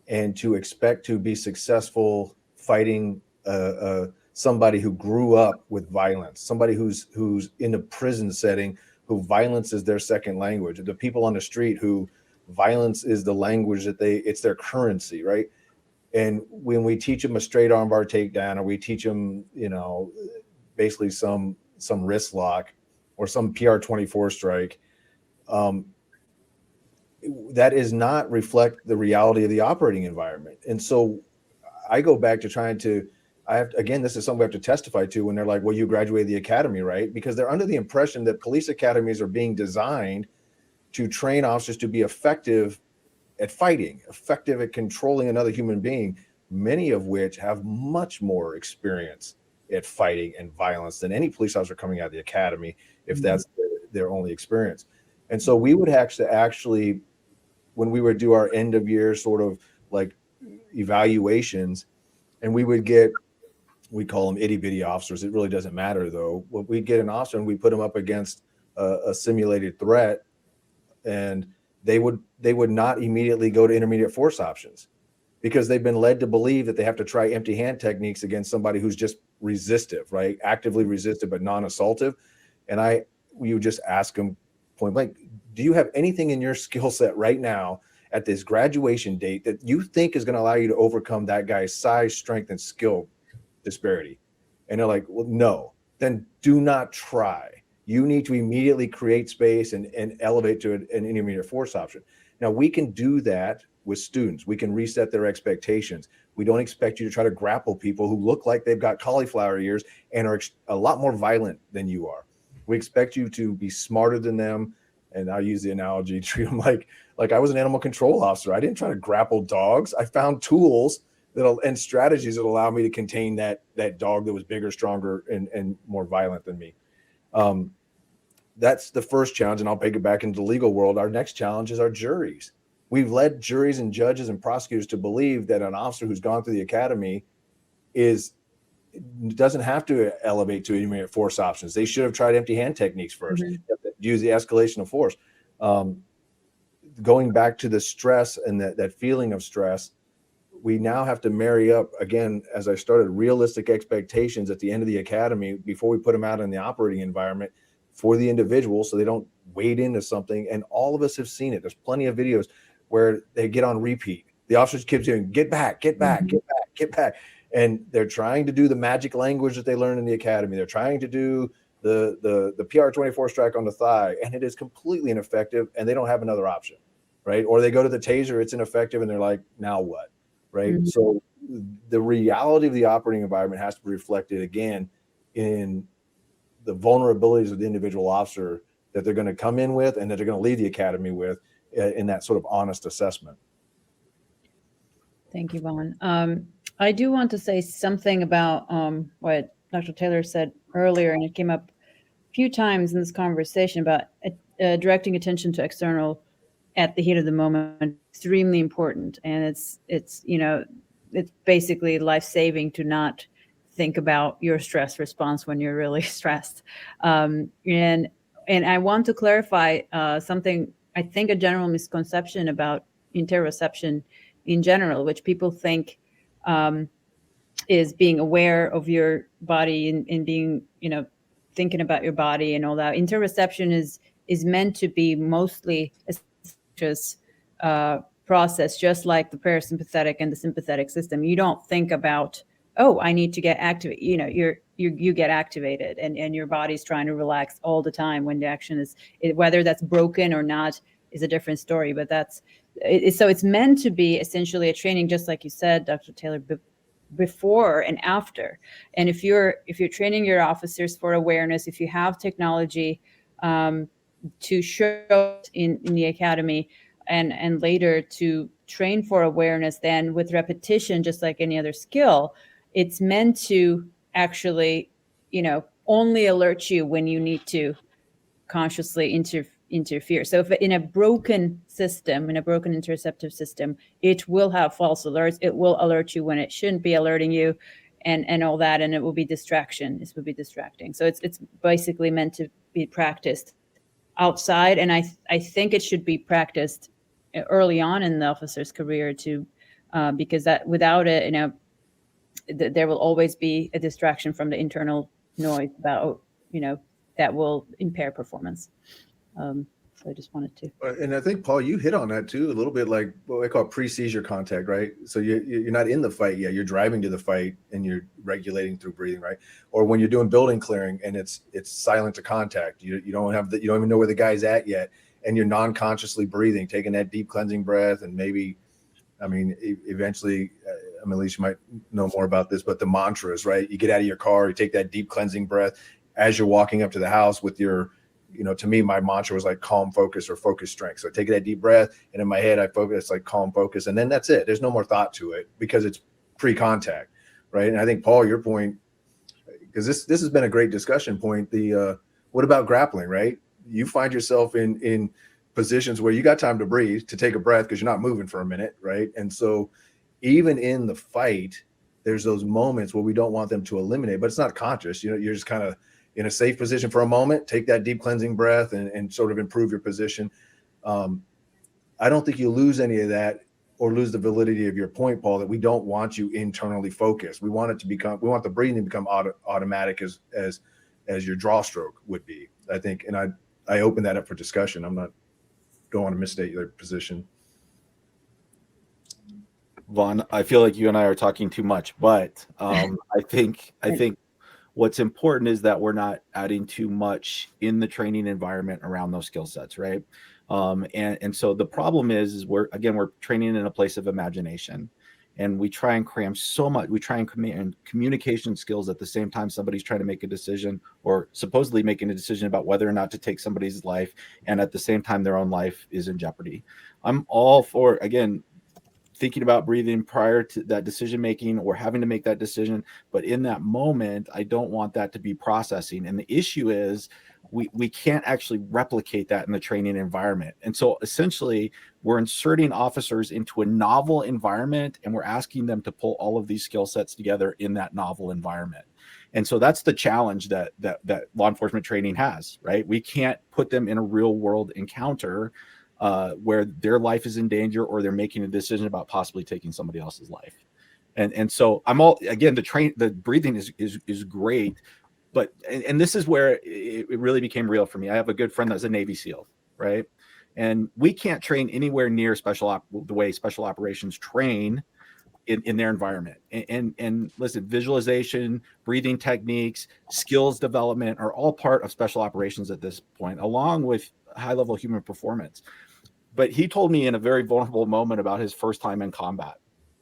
Speaker 6: and to expect to be successful fighting somebody who grew up with violence, somebody who's in a prison setting, who violence is their second language, the people on the street who violence is the language that it's their currency, right? And when we teach them a straight armbar takedown, or we teach them, basically some wrist lock or some PR-24 strike, that is not reflect the reality of the operating environment. And so I go back to this is something we have to testify to when they're like, well, you graduated the academy, right? Because they're under the impression that police academies are being designed to train officers to be effective at fighting, effective at controlling another human being, many of which have much more experience at fighting and violence than any police officer coming out of the academy, if that's their only experience. And so we would actually, when we would do our end of year sort of like evaluations, and we call them itty bitty officers. It really doesn't matter though. Well, we'd get an officer and we put them up against a simulated threat, and they would not immediately go to intermediate force options, because they've been led to believe that they have to try empty hand techniques against somebody who's just resistive, right? Actively resistive, but non-assaultive. And we would just ask them point blank, do you have anything in your skill set right now at this graduation date that you think is going to allow you to overcome that guy's size, strength, and skill disparity? And they're like, well, no. Then do not try. You need to immediately create space and elevate to an intermediate force option. Now, we can do that with students. We can reset their expectations. We don't expect you to try to grapple people who look like they've got cauliflower ears and are a lot more violent than you are. We expect you to be smarter than them. And I use the analogy, treat them like I was an animal control officer. I didn't try to grapple dogs. I found tools and strategies that allow me to contain that dog that was bigger, stronger, and more violent than me. That's the first challenge, and I'll take it back into the legal world. Our next challenge is our juries. We've led juries and judges and prosecutors to believe that an officer who's gone through the academy is it doesn't have to elevate to intermediate force options. They should have tried empty hand techniques first, use the escalation of force. Going back to the stress and that feeling of stress, we now have to marry up, again, as I started, realistic expectations at the end of the academy before we put them out in the operating environment for the individual so they don't wade into something. And all of us have seen it. There's plenty of videos where they get on repeat. The officers keep saying, get back, get back, get back, get back. And they're trying to do the magic language that they learned in the academy. They're trying to do the PR-24 strike on the thigh, and it is completely ineffective, and they don't have another option, right? Or they go to the taser, it's ineffective, and they're like, now what, right? So the reality of the operating environment has to be reflected, again, in the vulnerabilities of the individual officer that they're going to come in with and that they're going to leave the academy with in that sort of honest assessment.
Speaker 3: Thank you, Vaughn. I do want to say something about what Dr. Taylor said earlier, and it came up a few times in this conversation about directing attention to external at the heat of the moment. Extremely important, and it's basically life-saving to not think about your stress response when you're really stressed. And I want to clarify something. I think a general misconception about interoception in general, which people think is being aware of your body and being, thinking about your body and all that. Interoception is meant to be mostly a process, just like the parasympathetic and the sympathetic system. You don't think about, oh, I need to get activated. You get activated, and your body's trying to relax all the time when the action is, whether that's broken or not is a different story. But so it's meant to be essentially a training, just like you said, Dr. Taylor, before and after. And if you're training your officers for awareness, if you have technology to show in the academy and later to train for awareness, then with repetition, just like any other skill, it's meant to actually, only alert you when you need to consciously interfere. So if in a broken system, in a broken interoceptive system, it will have false alerts. It will alert you when it shouldn't be alerting you, and all that, and it will be distraction. This will be distracting. So it's basically meant to be practiced outside, and I think it should be practiced early on in the officer's career too, because that without it, there will always be a distraction from the internal noise about, that will impair performance. So I just wanted to.
Speaker 6: And I think, Paul, you hit on that too, a little bit, like what I call pre-seizure contact, right? So you're not in the fight yet. You're driving to the fight and you're regulating through breathing, right? Or when you're doing building clearing and it's silent to contact, you don't even know where the guy's at yet, and you're non-consciously breathing, taking that deep cleansing breath, and maybe, eventually, Melis, you might know more about this, but the mantras, right? You get out of your car, you take that deep cleansing breath as you're walking up to the house with your, to me, my mantra was like calm focus or focus strength. So I take that deep breath, and in my head, I focus like calm focus, and then that's it. There's no more thought to it because it's pre-contact, right? And I think, Paul, your point, because this has been a great discussion point. What about grappling, right? You find yourself in positions where you got time to breathe, to take a breath because you're not moving for a minute, right? And so even in the fight, there's those moments where we don't want them to eliminate, but it's not conscious. You're just kind of in a safe position for a moment, take that deep cleansing breath and sort of improve your position. I don't think you lose any of that or lose the validity of your point, Paul, that we don't want you internally focused. We want the breathing to become automatic as your draw stroke would be, I think. And I open that up for discussion. Don't want to misstate your position.
Speaker 7: Vaughn, I feel like you and I are talking too much, but I think what's important is that we're not adding too much in the training environment around those skill sets, right? And so the problem is we're training in a place of imagination, and we try and cram so much. We try and communication skills at the same time somebody's trying to make a decision, or supposedly making a decision about whether or not to take somebody's life, and at the same time their own life is in jeopardy. I'm all for, again, thinking about breathing prior to that decision making or having to make that decision, but in that moment, I don't want that to be processing. And the issue is we can't actually replicate that in the training environment. And so essentially we're inserting officers into a novel environment, and we're asking them to pull all of these skill sets together in that novel environment. And so that's the challenge that law enforcement training has, right? We can't put them in a real world encounter where their life is in danger, or they're making a decision about possibly taking somebody else's life. And so the breathing is great. But and this is where it really became real for me. I have a good friend that's a Navy SEAL, right? And we can't train anywhere near the way special operations train in their environment. And listen, visualization, breathing techniques, skills development are all part of special operations at this point, along with high-level human performance. But he told me in a very vulnerable moment about his first time in combat.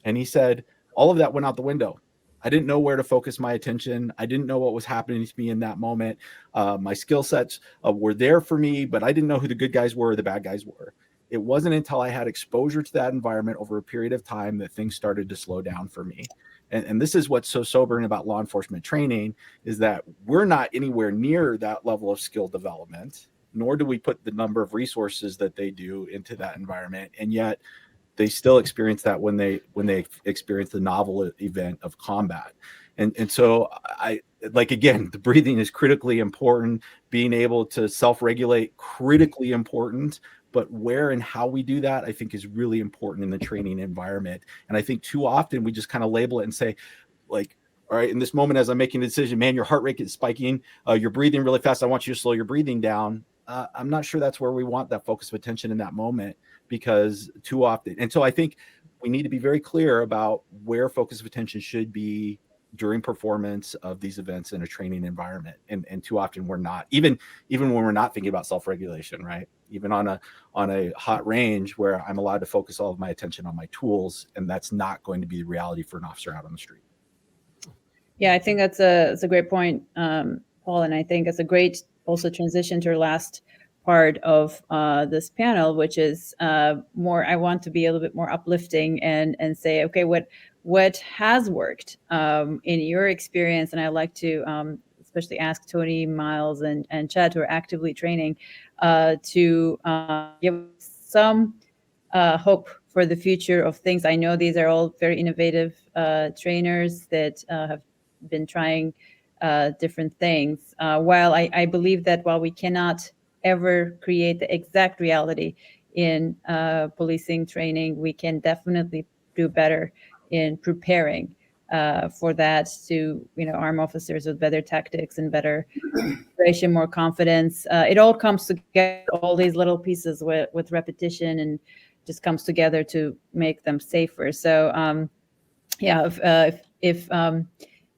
Speaker 7: And he said, all of that went out the window. I didn't know where to focus my attention. I didn't know what was happening to me in that moment. My skill sets were there for me, but I didn't know who the good guys were or the bad guys were. It wasn't until I had exposure to that environment over a period of time that things started to slow down for me. And this is what's so sobering about law enforcement training, is that we're not anywhere near that level of skill development, nor do we put the number of resources that they do into that environment. And yet they still experience that when they experience the novel event of combat. And so again, the breathing is critically important. Being able to self-regulate, critically important. But where and how we do that, I think, is really important in the training environment. And I think too often we just kind of label it and say, like, all right, in this moment, as I'm making a decision, man, your heart rate is spiking. You're breathing really fast. I want you to slow your breathing down. I'm not sure that's where we want that focus of attention in that moment, because too often. And so I think we need to be very clear about where focus of attention should be during performance of these events in a training environment. And too often we're not, even when we're not thinking about self-regulation, right? Even on a hot range where I'm allowed to focus all of my attention on my tools, and that's not going to be the reality for an officer out on the street.
Speaker 3: Yeah, I think that's a great point, Paul, and I think it's a great also transition to your last part of this panel, which is more, I want to be a little bit more uplifting and say, okay, what has worked in your experience? And I'd like to especially ask Tony, Miles, and Chad, who are actively training, to give some hope for the future of things. I know these are all very innovative trainers that have been trying different things. While I believe that while we cannot ever create the exact reality in policing training, we can definitely do better in preparing for that, to arm officers with better tactics and better preparation, more confidence. It all comes together, all these little pieces with repetition, and just comes together to make them safer. So if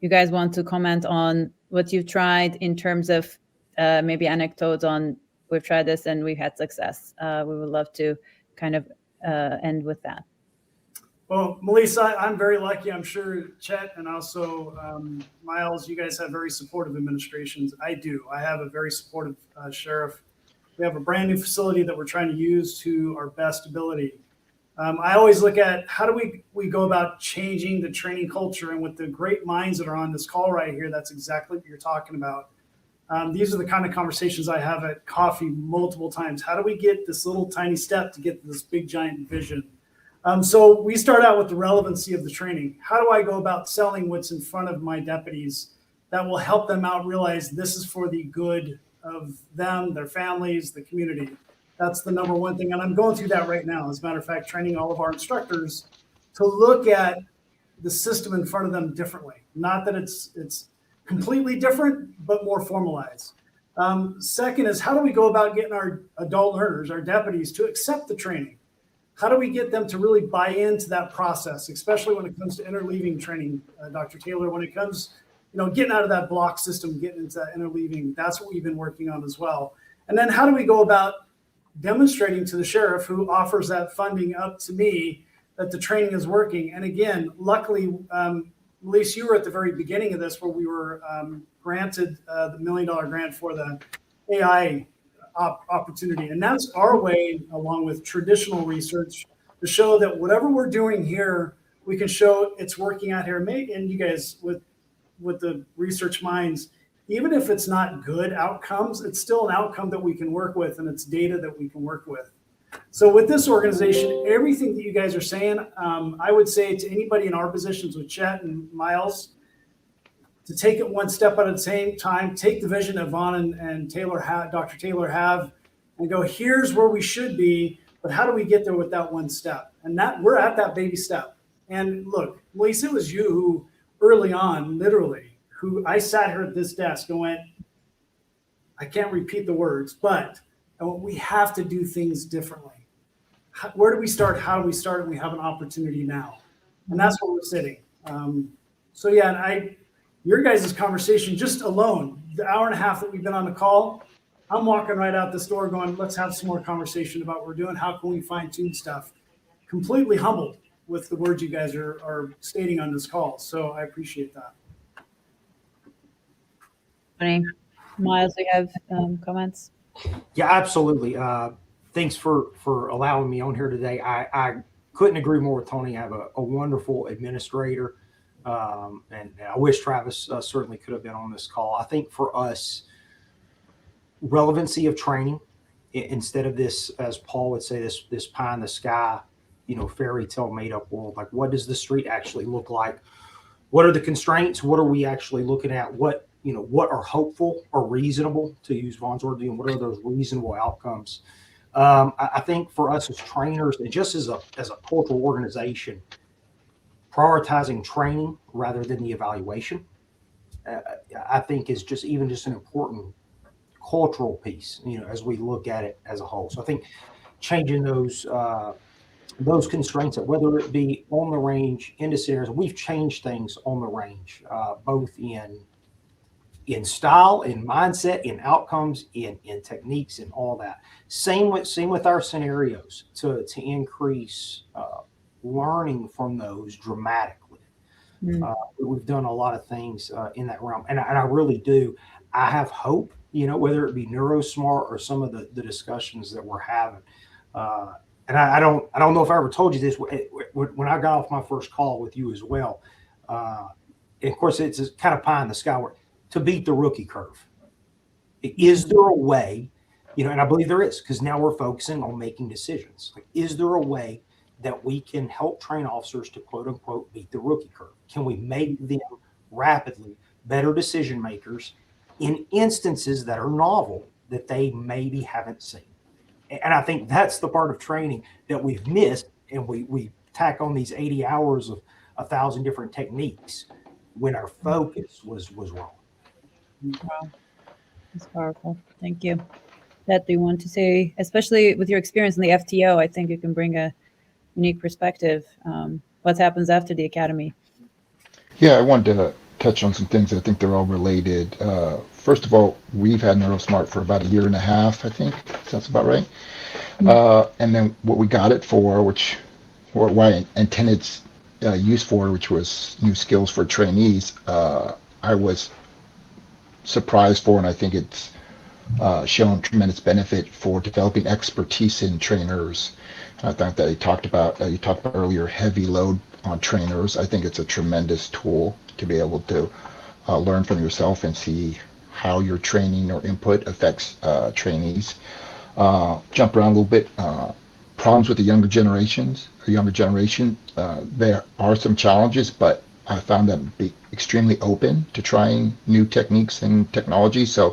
Speaker 3: you guys want to comment on what you've tried in terms of maybe anecdotes on, we've tried this and we've had success, we would love to kind of end with that.
Speaker 5: Well, Melissa, I'm very lucky. I'm sure Chet and also Miles, you guys have very supportive administrations. I do. I have a very supportive sheriff. We have a brand new facility that we're trying to use to our best ability. I always look at how do we go about changing the training culture, and with the great minds that are on this call right here, that's exactly what you're talking about. These are the kind of conversations I have at coffee multiple times. How do we get this little tiny step to get this big giant vision? So we start out with the relevancy of the training. How do I go about selling what's in front of my deputies that will help them out realize this is for the good of them, their families, the community? That's the number one thing. And I'm going through that right now. As a matter of fact, training all of our instructors to look at the system in front of them differently. Not that it's completely different, but more formalized. Second is, how do we go about getting our adult learners, our deputies, to accept the training? How do we get them to really buy into that process, especially when it comes to interleaving training, Dr. Taylor, when it comes, getting out of that block system, getting into that interleaving? That's what we've been working on as well. And then how do we go about demonstrating to the sheriff, who offers that funding up to me, that the training is working? And again, luckily, Melis, you were at the very beginning of this, where we were granted the $1 million grant for the AI opportunity. And that's our way, along with traditional research, to show that whatever we're doing here, we can show it's working out here. And you guys, with the research minds, even if it's not good outcomes, it's still an outcome that we can work with, and it's data that we can work with. So with this organization, everything that you guys are saying, I would say to anybody in our positions with Chet and Miles, to take it one step at a time, take the vision that Vaughn and Dr. Taylor have, and go, here's where we should be, but how do we get there with that one step? And that we're at that baby step. And look, Melis, it was you who early on, literally, who I sat here at this desk and went, I can't repeat the words, but we have to do things differently. Where do we start? How do we start? And we have an opportunity now. And that's where we're sitting. So yeah, and your guys' conversation just alone, the hour and a half that we've been on the call, I'm walking right out this door going, let's have some more conversation about what we're doing. How can we fine tune stuff? Completely humbled with the words you guys are stating on this call. So I appreciate that.
Speaker 3: Miles, do you have comments?
Speaker 8: Yeah, absolutely. Thanks for allowing me on here today. I couldn't agree more with Tony. I have a wonderful administrator. And I wish Travis certainly could have been on this call. I think for us, relevancy of training, instead of this, as Paul would say, this pie in the sky, fairy tale made up world. Like, what does the street actually look like? What are the constraints? What are we actually looking at? What are hopeful or reasonable, to use Vaughn's word, and what are those reasonable outcomes? I think for us as trainers, and just as a cultural organization, prioritizing training rather than the evaluation, I think is just an important cultural piece, as we look at it as a whole. So I think changing those constraints, whether it be on the range, into scenarios, we've changed things on the range, both in style, in mindset, in outcomes, in techniques, and all that. Same with our scenarios to increase learning from those dramatically. We've done a lot of things in that realm, and I really do. I have hope, whether it be NeuroSmart or some of the discussions that we're having. And I don't know if I ever told you this when I got off my first call with you as well. And of course, it's kind of pie in the sky where, to beat the rookie curve. Is there a way, and I believe there is, because now we're focusing on making decisions. Like, is there a way that we can help train officers to quote unquote beat the rookie curve? Can we make them rapidly better decision makers in instances that are novel that they maybe haven't seen? And I think that's the part of training that we've missed, and we tack on these 80 hours of 1,000 different techniques when our focus was wrong.
Speaker 3: Wow, that's powerful. Thank you. That do you want to say, especially with your experience in the FTO, I think you can bring a unique perspective. What happens after the academy?
Speaker 9: Yeah, I wanted to touch on some things that I think they're all related. First of all, we've had NeuroSmart for about 1.5 years, I think. Sounds about right. And then what we got it for, why I intended its use for, which was new skills for trainees, I was surprised for, and I think it's shown tremendous benefit for developing expertise in trainers. I think that you talked about earlier, heavy load on trainers. I think it's a tremendous tool to be able to learn from yourself and see how your training or input affects trainees. Jump around a little bit. Problems with the younger generation. There are some challenges, but I found them be extremely open to trying new techniques and technology. So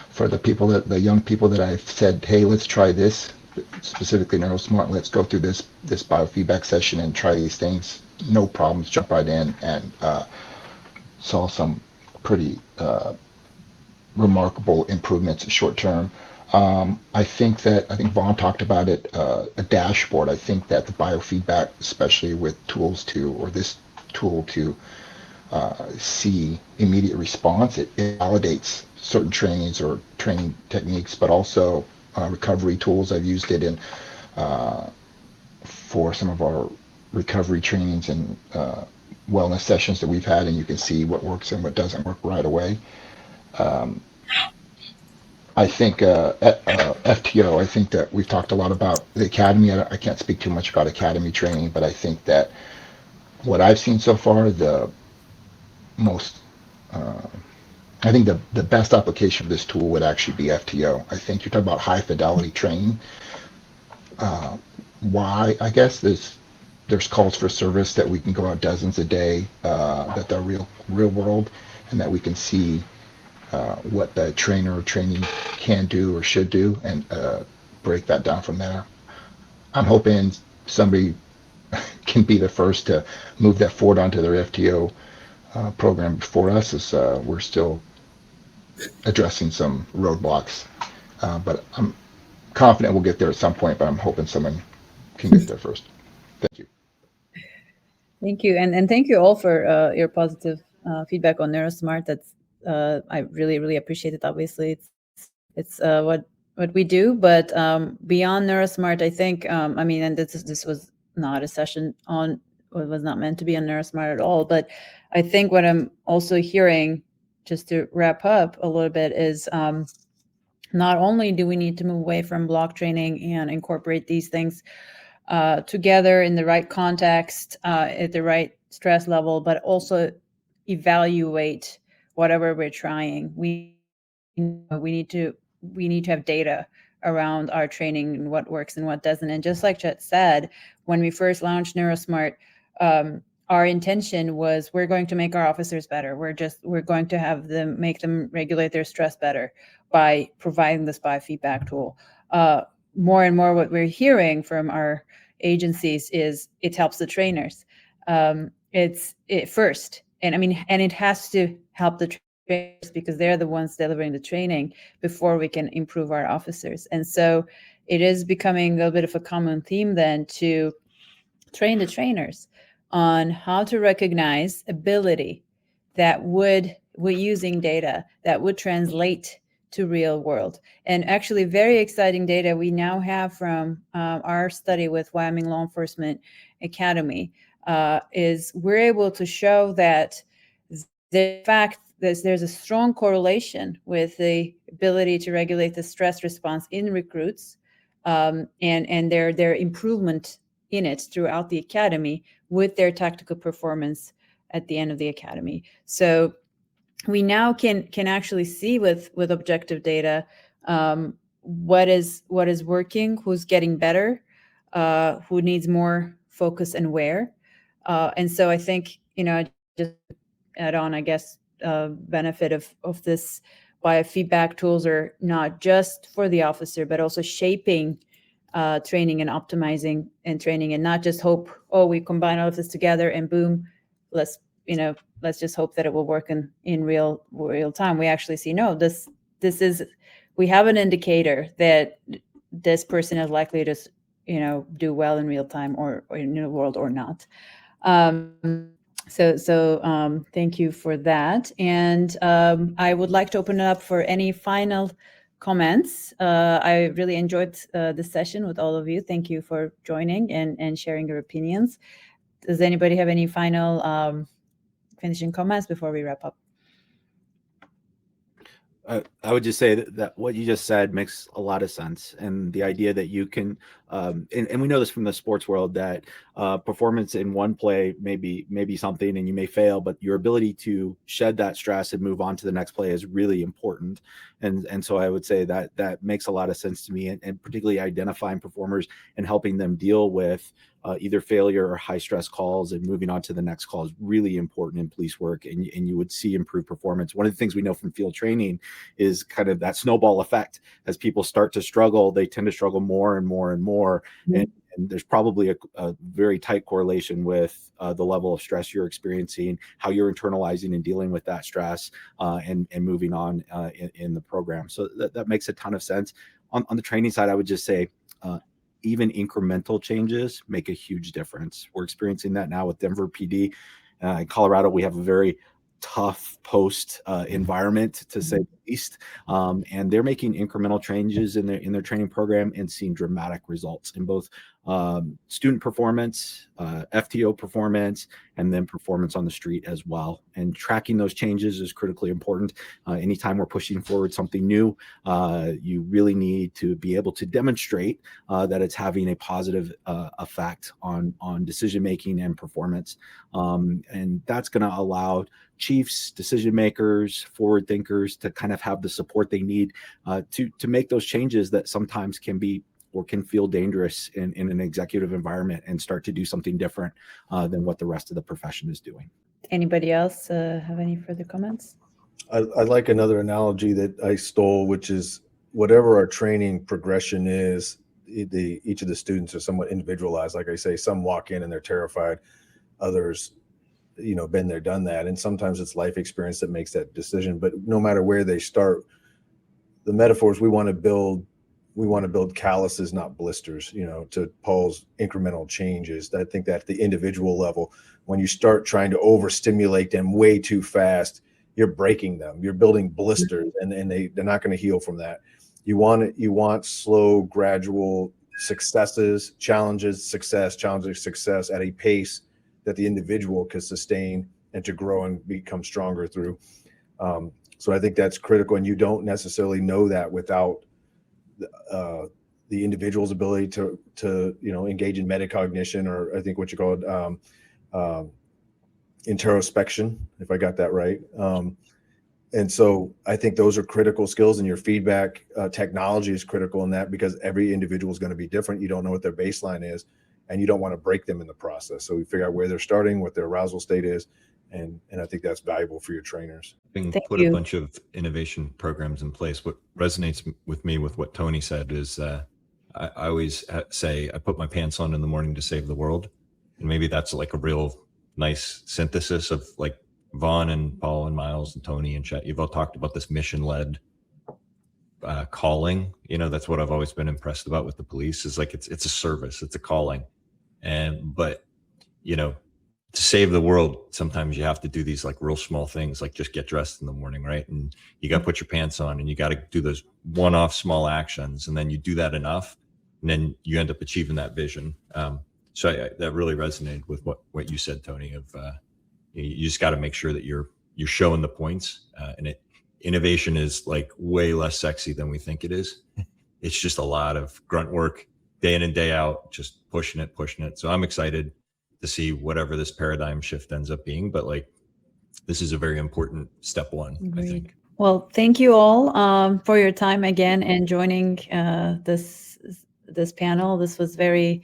Speaker 9: for the young people that I've said, hey, let's try this, specifically NeuroSmart, let's go through this biofeedback session and try these things, no problems, jump right in, and saw some pretty remarkable improvements short term. I think Vaughn talked about it, a dashboard. I think that the biofeedback, especially with this tool to see immediate response, it validates certain trainings or training techniques, but also recovery tools. I've used it for some of our recovery trainings and wellness sessions that we've had, and you can see what works and what doesn't work right away. I think FTO, I think that we've talked a lot about the academy. I can't speak too much about academy training, but I think that what I've seen so far, the most I think the best application of this tool would actually be FTO. I think you're talking about high fidelity training. Why? I guess there's calls for service that we can go out dozens a day, that they're real world, and that we can see what the trainer or trainee can do or should do, and break that down from there. I'm hoping somebody can be the first to move that forward onto their FTO program before us, as we're still addressing some roadblocks. But I'm confident we'll get there at some point, but I'm hoping someone can get there first. Thank you.
Speaker 3: Thank you, and thank you all for your positive feedback on NeuroSmart. That's I really appreciate it. Obviously, it's what we do, but beyond NeuroSmart, I think I mean, and this was not a session on, it was not meant to be on NeuroSmart at all. But I think what I'm also hearing, just to wrap up a little bit, is not only do we need to move away from block training and incorporate these things together in the right context, at the right stress level, but also evaluate whatever we're trying. We need to have data around our training and what works and what doesn't. And just like Chet said, when we first launched NeuroSmart, our intention was we're going to make our officers better. We're going to make them regulate their stress better by providing this biofeedback tool. More and more, what we're hearing from our agencies is it helps the trainers. It's first, and I mean, and it has to help the trainers because they're the ones delivering the training before we can improve our officers. And so it is becoming a little bit of a common theme then to train the trainers on how to recognize ability that would, using data that would translate to real world. And actually very exciting data we now have from our study with Wyoming Law Enforcement Academy is we're able to show that the fact that there's a strong correlation with the ability to regulate the stress response in recruits and their improvement in it throughout the academy with their tactical performance at the end of the academy. So we now can actually see with objective data what is working, who's getting better, who needs more focus and where. And so I think, just add on, I guess, benefit of this biofeedback tools are not just for the officer, but also shaping training and optimizing and training, and not just hope, we combine all of this together and boom, let's just hope that it will work in real time. We actually see, no, this is, we have an indicator that this person is likely to, do well in real time or in the world or not. So thank you for that. And I would like to open it up for any final comments. I really enjoyed this session with all of you. Thank you for joining and sharing your opinions. Does anybody have any final finishing comments before we wrap up?
Speaker 7: I would just say that what you just said makes a lot of sense. And the idea that you can, and we know this from the sports world, that performance in one play may be something and you may fail, but your ability to shed that stress and move on to the next play is really important. And so I would say that makes a lot of sense to me, and particularly identifying performers and helping them deal with either failure or high stress calls and moving on to the next call is really important in police work, and you would see improved performance. One of the things we know from field training is kind of that snowball effect. As people start to struggle, they tend to struggle more and more and more. Mm-hmm. And there's probably a very tight correlation with the level of stress you're experiencing, how you're internalizing and dealing with that stress, and moving on in the program. So that makes a ton of sense. On the training side, I would just say even incremental changes make a huge difference. We're experiencing that now with Denver PD. In Colorado, we have a very tough post environment, to say the least, and they're making incremental changes in their training program and seeing dramatic results in both student performance, FTO performance, and then performance on the street as well. And tracking those changes is critically important. Anytime we're pushing forward something new, you really need to be able to demonstrate that it's having a positive effect on decision making and performance, and that's going to allow chiefs, decision makers, forward thinkers to kind of have the support they need to make those changes that sometimes can be or can feel dangerous in an executive environment, and start to do something different than what the rest of the profession is doing.
Speaker 3: Anybody else have any further comments?
Speaker 6: I like another analogy that I stole, which is whatever our training progression is, each of the students are somewhat individualized. Like I say, some walk in and they're terrified. Others, been there, done that. And sometimes it's life experience that makes that decision. But no matter where they start, the metaphors we want to build calluses, not blisters, to Paul's incremental changes. I think that at the individual level, when you start trying to overstimulate them way too fast, you're breaking them. You're building blisters, and they're not going to heal from that. You want slow, gradual successes, challenges, success at a pace that the individual can sustain and to grow and become stronger through. So I think that's critical, and you don't necessarily know that without the individual's ability to engage in metacognition, or I think what you called interoception, if I got that right. And so I think those are critical skills, and your feedback technology is critical in that, because every individual is going to be different. You don't know what their baseline is, and you don't want to break them in the process. So we figure out where they're starting, what their arousal state is, and I think that's valuable for your trainers.
Speaker 4: Having
Speaker 3: Thank
Speaker 4: put
Speaker 3: you.
Speaker 4: a bunch of innovation programs in place, what resonates with me with what Tony said is I always say I put my pants on in the morning to save the world. And maybe that's like a real nice synthesis of like Vaughn and Paul and Miles and Tony and Chet. You've all talked about this mission-led calling. That's what I've always been impressed about with the police, is like it's a service, it's a calling. But to save the world, sometimes you have to do these like real small things, like just get dressed in the morning, right? And you got to put your pants on, and you got to do those one-off small actions, and then you do that enough, and then you end up achieving that vision. So that really resonated with what you said, Tony. Of you just got to make sure that you're showing the points, and innovation is like way less sexy than we think it is. It's just a lot of grunt work, day in and day out, just pushing it. So I'm excited to see whatever this paradigm shift ends up being, but like this is a very important step one.
Speaker 3: Agreed.
Speaker 4: I think.
Speaker 3: Well, thank you all for your time again and joining this panel. This was very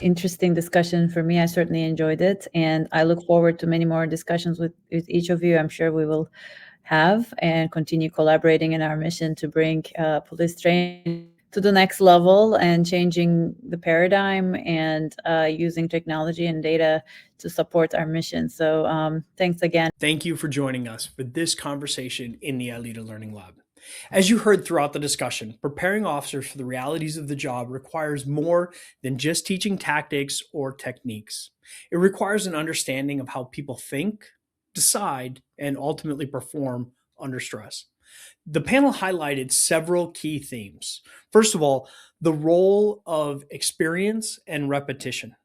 Speaker 3: interesting discussion for me. I certainly enjoyed it, and I look forward to many more discussions with each of you. I'm sure we will have and continue collaborating in our mission to bring police training to the next level and changing the paradigm and using technology and data to support our mission. So thanks again.
Speaker 1: Thank you for joining us for this conversation in the ILEETA Learning Lab. As you heard throughout the discussion, preparing officers for the realities of the job requires more than just teaching tactics or techniques. It requires an understanding of how people think, decide, and ultimately perform under stress. The panel highlighted several key themes. First of all, the role of experience and repetition.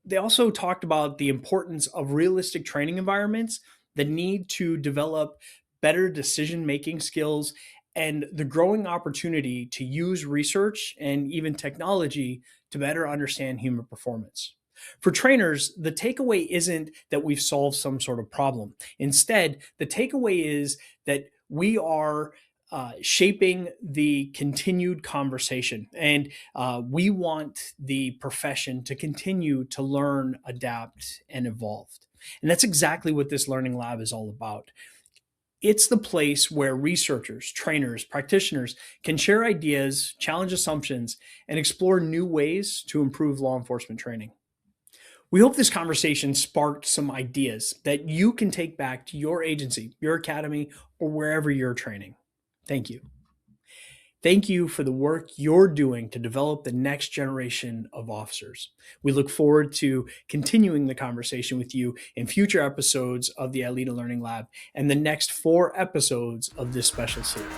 Speaker 1: They also talked about the importance of realistic training environments, the need to develop better decision-making skills, and the growing opportunity to use research and even technology to better understand human performance. For trainers, the takeaway isn't that we've solved some sort of problem. Instead, the takeaway is that we are shaping the continued conversation, and we want the profession to continue to learn, adapt, and evolve. And that's exactly what this learning lab is all about. It's the place where researchers, trainers, practitioners can share ideas, challenge assumptions, and explore new ways to improve law enforcement training. We hope this conversation sparked some ideas that you can take back to your agency, your academy, or wherever you're training. Thank you. Thank you for the work you're doing to develop the next generation of officers. We look forward to continuing the conversation with you in future episodes of the ILEETA Learning Lab and the next 4 episodes of this special series.